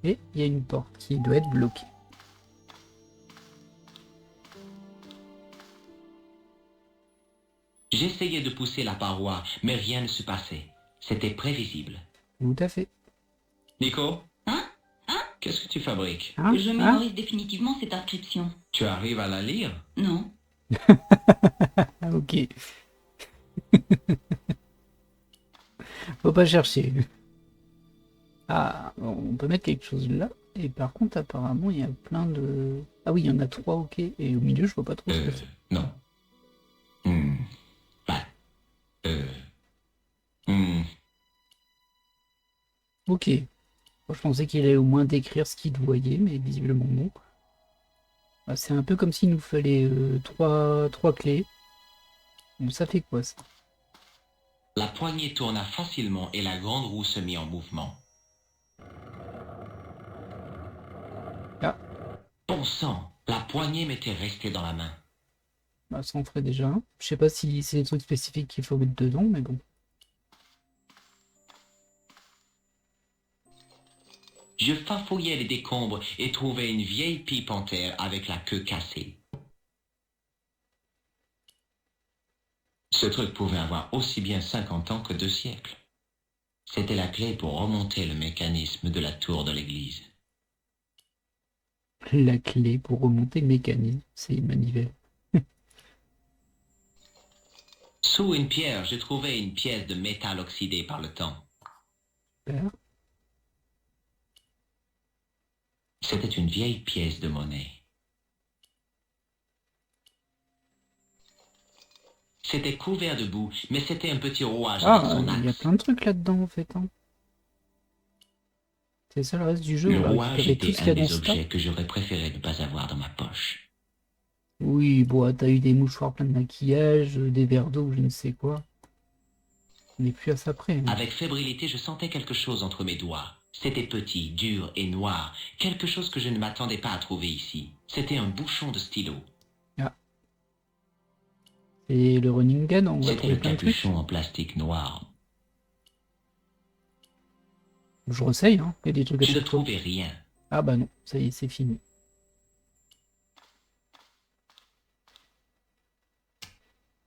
Et il y a une porte qui doit être bloquée. J'essayais de pousser la paroi, mais rien ne se passait. C'était prévisible. Tout à fait. Nico? Hein? Qu'est-ce que tu fabriques? Hein? Je mémorise définitivement cette inscription. Tu arrives à la lire? Non. Ah, ok. Faut pas chercher. Ah, on peut mettre quelque chose là. Et par contre, apparemment, il y a plein de... Ah oui, il y en a 3, ok. Et au milieu, je vois pas trop ce que c'est. Non. Ok. Moi, je pensais qu'il allait au moins décrire ce qu'il voyait, mais visiblement non. Ah, c'est un peu comme s'il nous fallait trois clés. Donc ça fait quoi ça? La poignée tourna facilement et la grande roue se mit en mouvement. Ah. Bon sang, la poignée m'était restée dans la main. Bah, ça en ferait déjà un. Je sais pas si c'est des trucs spécifiques qu'il faut mettre dedans, mais bon. Je farfouillais les décombres et trouvais une vieille pipe en terre avec la queue cassée. Ce truc pouvait avoir aussi bien 50 ans que 2 siècles. C'était la clé pour remonter le mécanisme de la tour de l'église. La clé pour remonter le mécanisme, c'est une manivelle. Sous une pierre, je trouvais une pièce de métal oxydé par le temps. Super. C'était une vieille pièce de monnaie. C'était couvert de boue, mais c'était un petit rouage dans Ah, son il y a axe. plein de trucs là-dedans en fait. Hein. C'est ça le reste du jeu, Le on va rouage récupérer tout était ce qu'il y un a dans des ce objets tas. que j'aurais préféré ne pas avoir dans ma poche. Oui, bon, t'as eu des mouchoirs pleins de maquillage, des verres d'eau, je ne sais quoi. On n'est plus à ça près. Hein. Avec fébrilité, je sentais quelque chose entre mes doigts. C'était petit, dur et noir, quelque chose que je ne m'attendais pas à trouver ici. C'était un bouchon de stylo. Et le running gun, on va C'était trouver le plein de trucs. capuchon en plastique noir. Je réessaye, hein. Il y a des trucs à Je ne chaque fois. trouvais rien. Ah bah non, ça y est, c'est fini.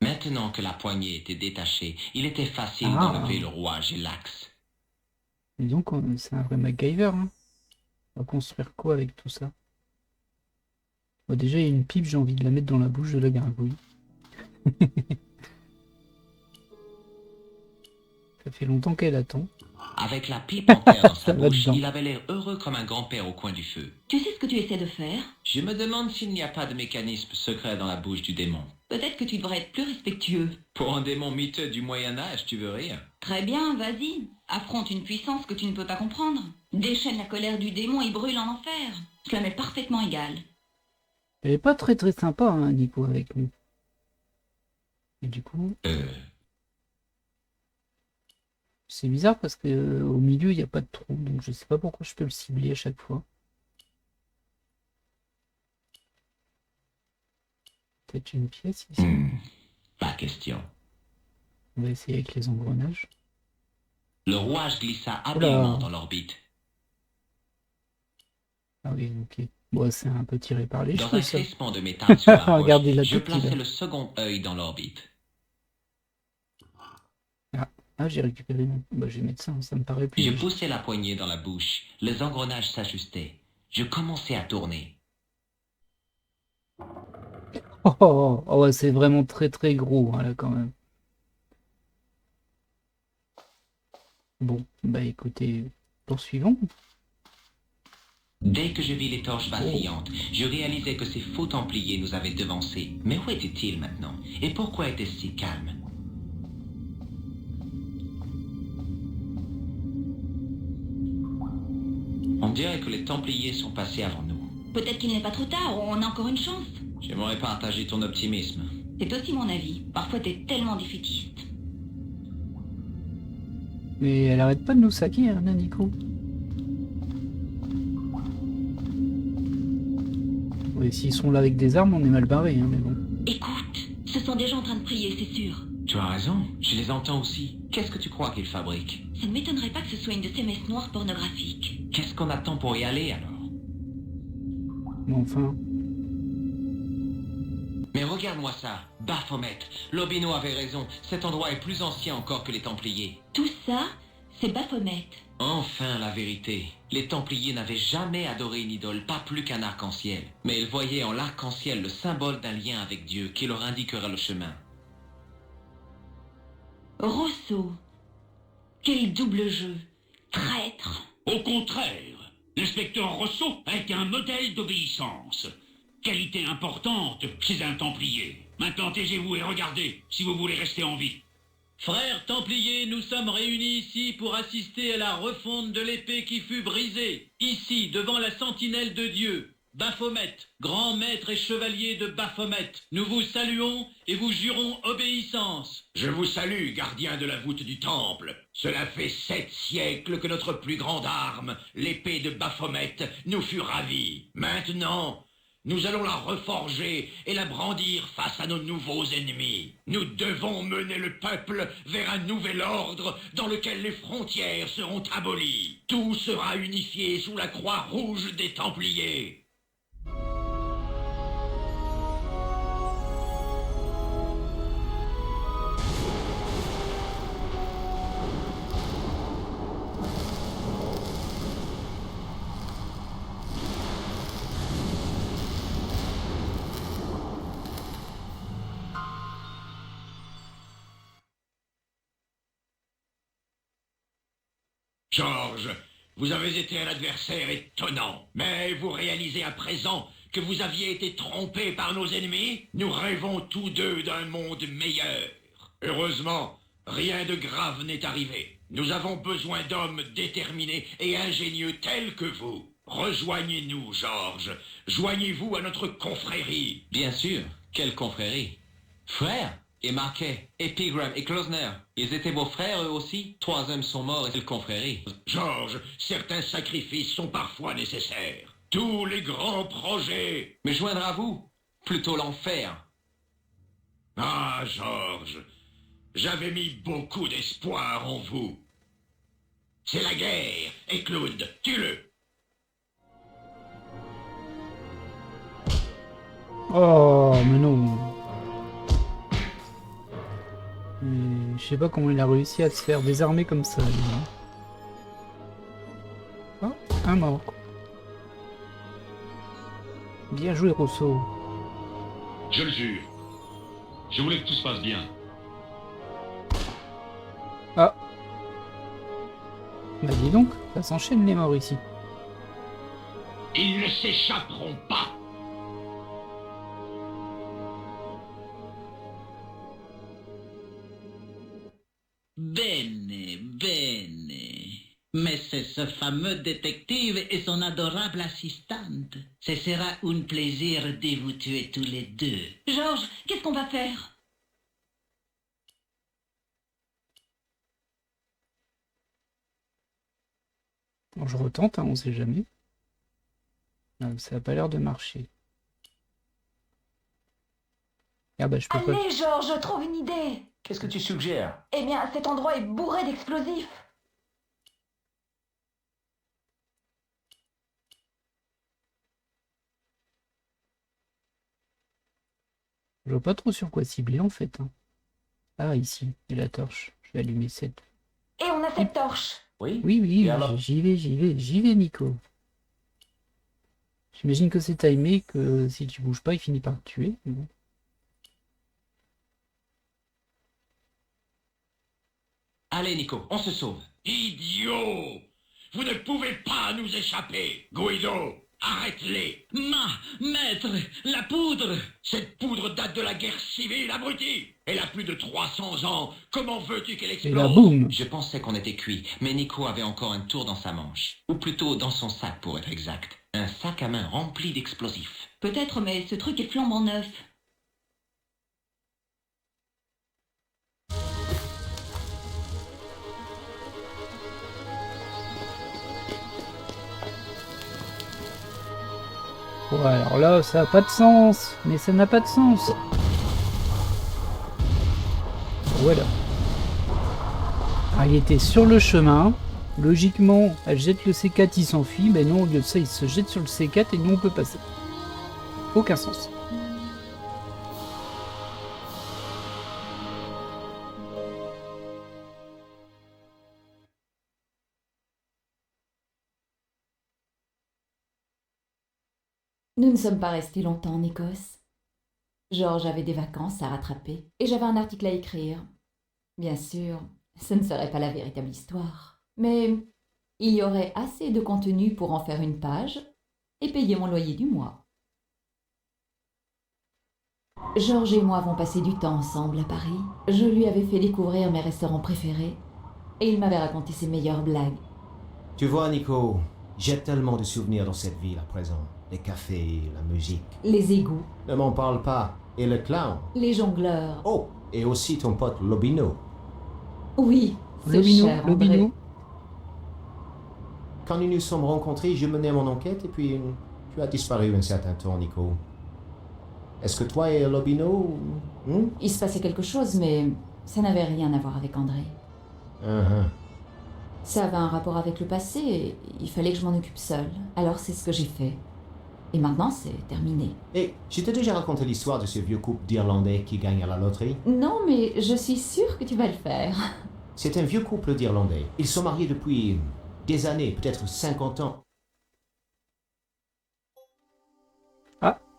Maintenant que la poignée était détachée, il était facile Ah. d'enlever le rouage et l'axe. Dis donc, c'est un vrai MacGyver. Hein. On va construire quoi avec tout ça? Bon, déjà, il y a une pipe, j'ai envie de la mettre dans la bouche de la gargouille. Ça fait longtemps qu'elle attend. Avec la pipe en terre dans Ça sa va bouche, dedans. il avait l'air heureux comme un grand-père au coin du feu. Tu sais ce que tu essaies de faire? Je me demande s'il n'y a pas de mécanisme secret dans la bouche du démon. Peut-être que tu devrais être plus respectueux. Pour un démon miteux du Moyen-Âge, tu veux rire? Très bien, vas-y. Affronte une puissance que tu ne peux pas comprendre. Déchaîne la colère du démon et brûle en enfer. Cela m'est parfaitement égal. Elle est pas très très sympa, hein, Nico, avec nous. Et du coup, c'est bizarre parce que au milieu, il n'y a pas de trou. Donc je sais pas pourquoi je peux le cibler à chaque fois. Peut-être une pièce ici. Pas question. On va essayer avec les engrenages. Le rouage glissa habilement Oula. dans l'orbite. Ah oui, ok. Bon, c'est un peu tiré par les Dans cheveux, un ça. crissement de métal sur la roche, Regardez la je tête qu'il a. plaçais le second œil dans l'orbite. Ah, j'ai récupéré. Bah, je vais mettre ça, ça me paraît plus Je logique. poussais la poignée dans la bouche. Les engrenages s'ajustaient. Je commençais à tourner. Oh, ouais, c'est vraiment très très gros, hein, là, quand même. Bon, bah écoutez, poursuivons. Dès que je vis les torches vacillantes, je réalisais que ces faux templiers nous avaient devancés. Mais où étaient-ils maintenant? Et pourquoi était-ce si calme? On dirait que les templiers sont passés avant nous. Peut-être qu'il n'est pas trop tard, on a encore une chance. J'aimerais partager ton optimisme. C'est aussi mon avis. Parfois t'es tellement défaitiste. Mais elle arrête pas de nous saquer, hein, Nico. Oui, s'ils sont là avec des armes, on est mal barré, hein, mais bon. Écoute, ce sont des gens en train de prier, c'est sûr. Tu as raison, je les entends aussi. Qu'est-ce que tu crois qu'ils fabriquent? Ça ne m'étonnerait pas que ce soit une de ces messes noires pornographiques. Qu'est-ce qu'on attend pour y aller alors? Mais enfin, Mais regarde-moi ça, Baphomet. Lobino avait raison, cet endroit est plus ancien encore que les Templiers. Tout ça, c'est Baphomet. Enfin la vérité. Les Templiers n'avaient jamais adoré une idole, pas plus qu'un arc-en-ciel. Mais ils voyaient en l'arc-en-ciel le symbole d'un lien avec Dieu qui leur indiquera le chemin. Rousseau. Quel double jeu. Traître. Au contraire, l'inspecteur Rousseau a été un modèle d'obéissance. Qualité importante chez un Templier. Maintenant taisez-vous et regardez si vous voulez rester en vie. Frères Templiers, nous sommes réunis ici pour assister à la refonte de l'épée qui fut brisée. Ici, devant la sentinelle de Dieu, Baphomet, grand maître et chevalier de Baphomet, nous vous saluons et vous jurons obéissance. Je vous salue, gardien de la voûte du temple. Cela fait 7 siècles que notre plus grande arme, l'épée de Baphomet, nous fut ravie. Maintenant, Nous allons la reforger et la brandir face à nos nouveaux ennemis. Nous devons mener le peuple vers un nouvel ordre dans lequel les frontières seront abolies. Tout sera unifié sous la croix rouge des Templiers. George, vous avez été un adversaire étonnant, mais vous réalisez à présent que vous aviez été trompé par nos ennemis? Nous rêvons tous deux d'un monde meilleur. Heureusement, rien de grave n'est arrivé. Nous avons besoin d'hommes déterminés et ingénieux tels que vous. Rejoignez-nous, George. Joignez-vous à notre confrérie. Bien sûr, quelle confrérie? Frères? Et Marquet, et Pigram, et Klosner, ils étaient vos frères eux aussi? 3 hommes sont morts et c'est le confrérie. George, certains sacrifices sont parfois nécessaires. Tous les grands projets... Me joindre à vous? Plutôt l'enfer. Ah, George, j'avais mis beaucoup d'espoir en vous. C'est la guerre, et Claude, tue-le. Oh, mais non. Je sais pas comment il a réussi à se faire désarmer comme ça, lui. Oh, un mort. Bien joué, Rousseau. Je le jure. Je voulais que tout se passe bien. Ah. Bah dis donc, ça s'enchaîne les morts ici. Ils ne s'échapperont pas. Bene, bene. Mais c'est ce fameux détective et son adorable assistante. Ce sera un plaisir de vous tuer tous les deux. Georges, qu'est-ce qu'on va faire? Bon, je retente, hein, on sait jamais. Non, ça a pas l'air de marcher. Ah bah je peux pas... Allez, Georges, je trouve une idée. Qu'est-ce que tu suggères? Eh bien, cet endroit est bourré d'explosifs. Je vois pas trop sur quoi cibler en fait. Hein. Ah ici, et la torche. Je vais allumer cette. Et on a cette torche. Oui? Oui, oui, Et alors? j'y vais Nico. J'imagine que c'est timé, que si tu bouges pas, il finit par te tuer. Mais bon. Allez Nico, on se sauve. Idiot! Vous ne pouvez pas nous échapper. Guido, arrête-les. Maître, la poudre! Cette poudre date de la guerre civile, abruti. Elle a plus de 300 ans. Comment veux-tu qu'elle Et là, explose? boum! Je pensais qu'on était cuit, mais Nico avait encore un tour dans sa manche. Ou plutôt dans son sac pour être exact. Un sac à main rempli d'explosifs. Peut-être, mais ce truc est flambant neuf. Ouais, alors là, ça n'a pas de sens. Mais ça n'a pas de sens. Voilà. Ah, il était sur le chemin. Logiquement, elle jette le C4, il s'enfuit. Mais non, au lieu de ça, il se jette sur le C4 et nous, on peut passer. Aucun sens. Nous ne sommes pas restés longtemps en Écosse. Georges avait des vacances à rattraper et j'avais un article à écrire. Bien sûr, ce ne serait pas la véritable histoire, mais il y aurait assez de contenu pour en faire une page et payer mon loyer du mois. Georges et moi avons passé du temps ensemble à Paris. Je lui avais fait découvrir mes restaurants préférés et il m'avait raconté ses meilleures blagues. Tu vois, Nico, j'ai tellement de souvenirs dans cette ville à présent. Les cafés, la musique. Les égouts. Ne m'en parle pas. Et le clown. Les jongleurs. Oh, et aussi ton pote Lobino. Oui, ce Lobino, cher Lobino. André. Quand nous nous sommes rencontrés, je menais mon enquête et puis Tu as disparu un certain temps, Nico. Est-ce que toi et Lobino... Il se passait quelque chose, mais ça n'avait rien à voir avec André. Ça avait un rapport avec le passé et il fallait que je m'en occupe seule. Alors c'est ce que j'ai fait. Et maintenant, c'est terminé. Et je t'ai déjà raconté l'histoire de ce vieux couple d'Irlandais qui gagne à la loterie? Non, mais je suis sûre que tu vas le faire. C'est un vieux couple d'Irlandais. Ils sont mariés depuis des années, peut-être 50 ans.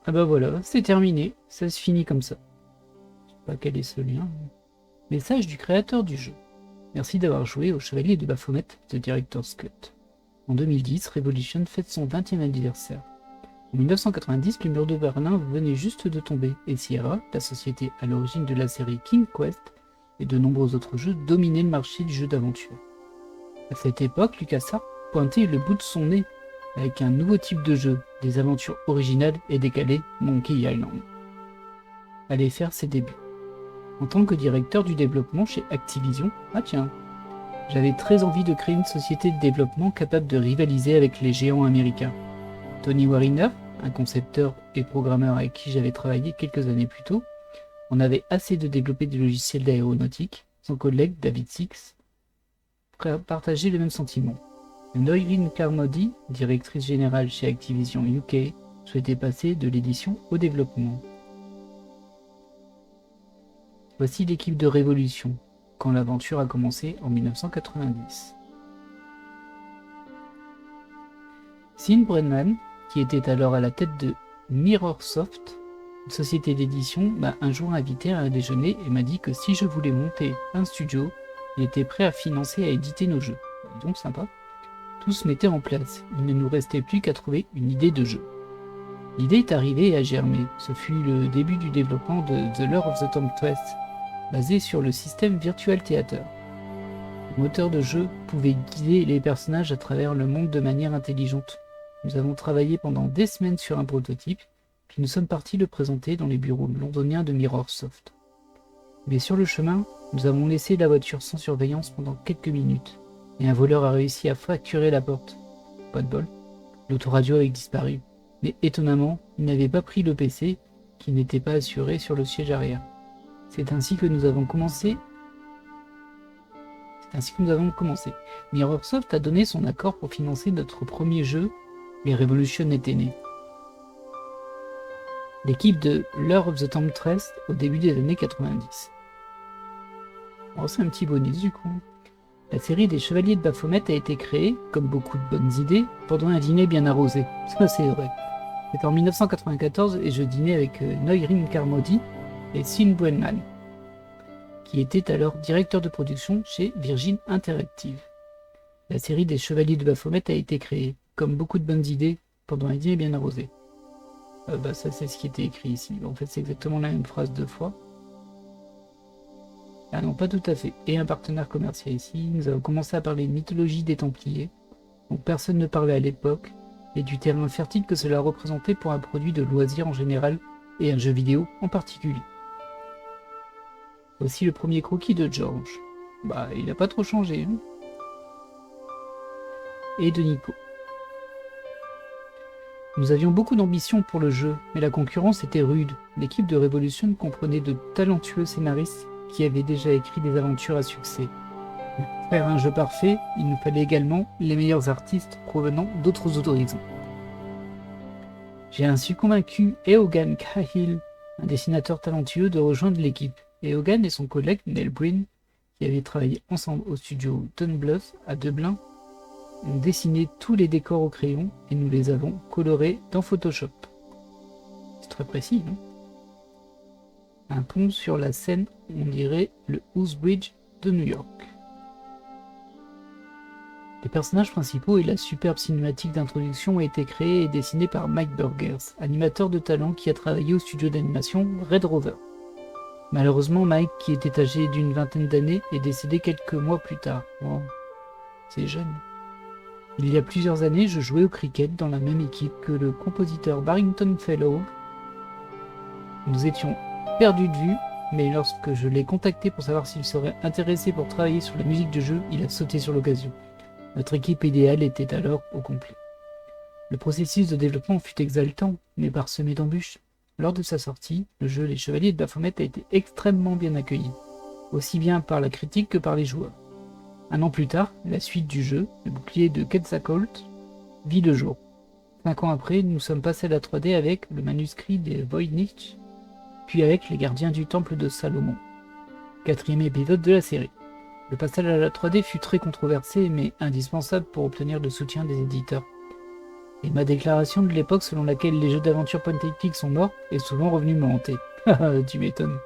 Ah bah voilà, c'est terminé. Ça se finit comme ça. Je sais pas quel est ce lien. Message du créateur du jeu. Merci d'avoir joué au Chevalier de Baphomet, The Director's Cut. En 2010, Revolution fête son 20e anniversaire. En 1990, le mur de Berlin venait juste de tomber et Sierra, la société à l'origine de la série King Quest et de nombreux autres jeux, dominait le marché du jeu d'aventure. À cette époque, LucasArts pointait le bout de son nez avec un nouveau type de jeu, des aventures originales et décalées, Monkey Island. Allait faire ses débuts. En tant que directeur du développement chez Activision, j'avais très envie de créer une société de développement capable de rivaliser avec les géants américains. Tony Wariner, un concepteur et programmeur avec qui j'avais travaillé quelques années plus tôt, en avait assez de développer des logiciels d'aéronautique. Son collègue David Six partageait le même sentiment. Noirine Carmody, directrice générale chez Activision UK, souhaitait passer de l'édition au développement. Voici l'équipe de Révolution, quand l'aventure a commencé en 1990. Sean Brennan, qui était alors à la tête de Mirrorsoft, une société d'édition, m'a un jour invité à un déjeuner et m'a dit que si je voulais monter un studio, il était prêt à financer et à éditer nos jeux. Dis donc sympa. Tout se mettait en place, il ne nous restait plus qu'à trouver une idée de jeu. L'idée est arrivée et a germé. Ce fut le début du développement de The Lure of the Temptress, basé sur le système Virtual Theater. Le moteur de jeu pouvait guider les personnages à travers le monde de manière intelligente. Nous avons travaillé pendant des semaines sur un prototype, puis nous sommes partis le présenter dans les bureaux londoniens de Mirrorsoft. Mais sur le chemin, nous avons laissé la voiture sans surveillance pendant quelques minutes, et un voleur a réussi à fracturer la porte. Pas de bol, l'autoradio avait disparu, mais étonnamment, il n'avait pas pris le PC, qui n'était pas assuré sur le siège arrière. C'est ainsi que nous avons commencé. Mirrorsoft a donné son accord pour financer notre premier jeu, et Revolution était née. L'équipe de Lure of the Temptress au début des années 90. Oh, c'est un petit bonus du coup. La série des Chevaliers de Baphomet a été créée, comme beaucoup de bonnes idées, pendant un dîner bien arrosé. Ça c'est vrai. C'était en 1994 et je dînais avec Noirine Carmody et Sean Brennan, qui était alors directeur de production chez Virgin Interactive. La série des Chevaliers de Baphomet a été créée, comme beaucoup de bonnes idées, pendant un dîner bien arrosé. Ça c'est ce qui était écrit ici. En fait c'est exactement la même phrase deux fois. Ah non, pas tout à fait. Et un partenaire commercial ici. Nous avons commencé à parler de mythologie des Templiers, dont personne ne parlait à l'époque, et du terrain fertile que cela représentait pour un produit de loisir en général et un jeu vidéo en particulier. Voici le premier croquis de George. Il n'a pas trop changé. Et de Nico. Nous avions beaucoup d'ambition pour le jeu, mais la concurrence était rude. L'équipe de Revolution comprenait de talentueux scénaristes qui avaient déjà écrit des aventures à succès. Pour faire un jeu parfait, il nous fallait également les meilleurs artistes provenant d'autres horizons. J'ai ainsi convaincu Eogan Cahill, un dessinateur talentueux, de rejoindre l'équipe. Eogan et son collègue Neil Breen, qui avaient travaillé ensemble au studio Dunbluth à Dublin, ont dessiné tous les décors au crayon et nous les avons colorés dans Photoshop. C'est très précis, non ? Un pont sur la Seine, on dirait le House Bridge de New York. Les personnages principaux et la superbe cinématique d'introduction ont été créés et dessinés par Mike Burgers, animateur de talent qui a travaillé au studio d'animation Red Rover. Malheureusement, Mike, qui était âgé d'une vingtaine d'années, est décédé quelques mois plus tard. Oh, c'est jeune. Il y a plusieurs années, je jouais au cricket dans la même équipe que le compositeur Barrington Fellow. Nous étions perdus de vue, mais lorsque je l'ai contacté pour savoir s'il serait intéressé pour travailler sur la musique du jeu, il a sauté sur l'occasion. Notre équipe idéale était alors au complet. Le processus de développement fut exaltant, mais parsemé d'embûches. Lors de sa sortie, le jeu Les Chevaliers de Baphomet a été extrêmement bien accueilli, aussi bien par la critique que par les joueurs. Un an plus tard, la suite du jeu, le bouclier de Quetzalcoatl, vit le jour. 5 ans après, nous sommes passés à la 3D avec le manuscrit des Voynich, puis avec les gardiens du temple de Salomon. 4e épisode de la série. Le passage à la 3D fut très controversé, mais indispensable pour obtenir le soutien des éditeurs. Et ma déclaration de l'époque selon laquelle les jeux d'aventure point and click sont morts est souvent revenue me hanter. Tu m'étonnes.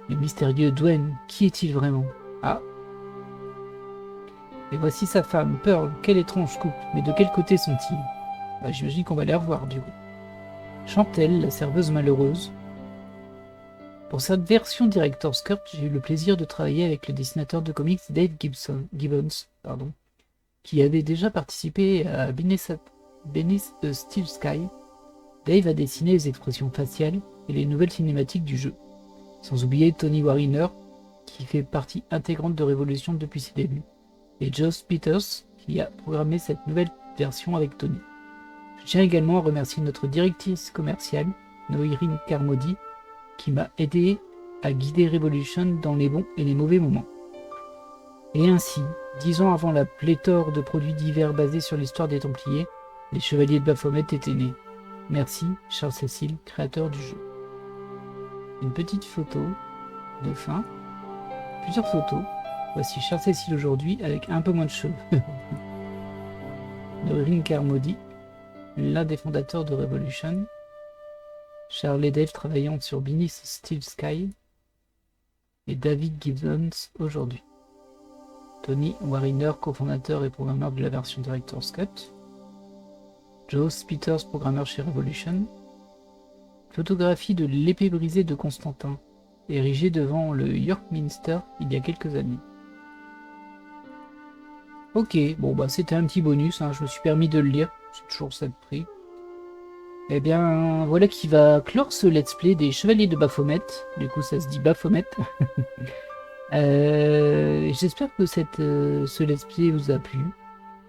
Le mystérieux Dwayne, qui est-il vraiment? Ah. Et voici sa femme, Pearl. Quel étrange couple, mais de quel côté sont-ils? Bah, j'imagine qu'on va les revoir du coup. Chantelle, la serveuse malheureuse. Pour cette version Director's Cut, j'ai eu le plaisir de travailler avec le dessinateur de comics Dave Gibbons, qui avait déjà participé à Beneath a Steel Sky. Dave a dessiné les expressions faciales et les nouvelles cinématiques du jeu. Sans oublier Tony Wariner, qui fait partie intégrante de Revolution depuis ses débuts, et Joss Peters, qui a programmé cette nouvelle version avec Tony. Je tiens également à remercier notre directrice commerciale, Noirine Carmody, qui m'a aidé à guider Revolution dans les bons et les mauvais moments. Et ainsi, 10 ans avant la pléthore de produits divers basés sur l'histoire des Templiers, les Chevaliers de Baphomet étaient nés. Merci, Charles Cécile, créateur du jeu. Une petite photo de fin. Plusieurs photos. Voici Charles Cécile aujourd'hui avec un peu moins de cheveux. Noirine Carmody, l'un des fondateurs de Revolution. Charles et Dave travaillant sur Beneath a Steel Sky. Et David Gibbons aujourd'hui. Tony Wariner, cofondateur et programmeur de la version Director's Cut. Joss Peters, programmeur chez Revolution. Photographie de l'épée brisée de Constantin, érigée devant le York Minster il y a quelques années. Ok, bon bah c'était un petit bonus, hein, je me suis permis de le lire, c'est toujours ça de prix. Eh bien, voilà qui va clore ce let's play des Chevaliers de Baphomet. Du coup, ça se dit Baphomet. J'espère que ce let's play vous a plu.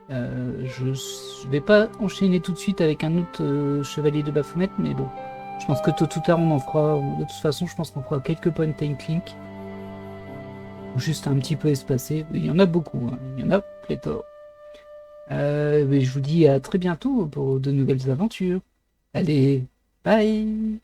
Je vais pas enchaîner tout de suite avec un autre Chevalier de Baphomet, mais bon, je pense que tôt ou tard on en fera. De toute façon, je pense qu'on fera quelques point and click. Juste un petit peu espacé. Il y en a beaucoup, hein. Il y en a pléthore. Mais je vous dis à très bientôt pour de nouvelles aventures. Allez, bye!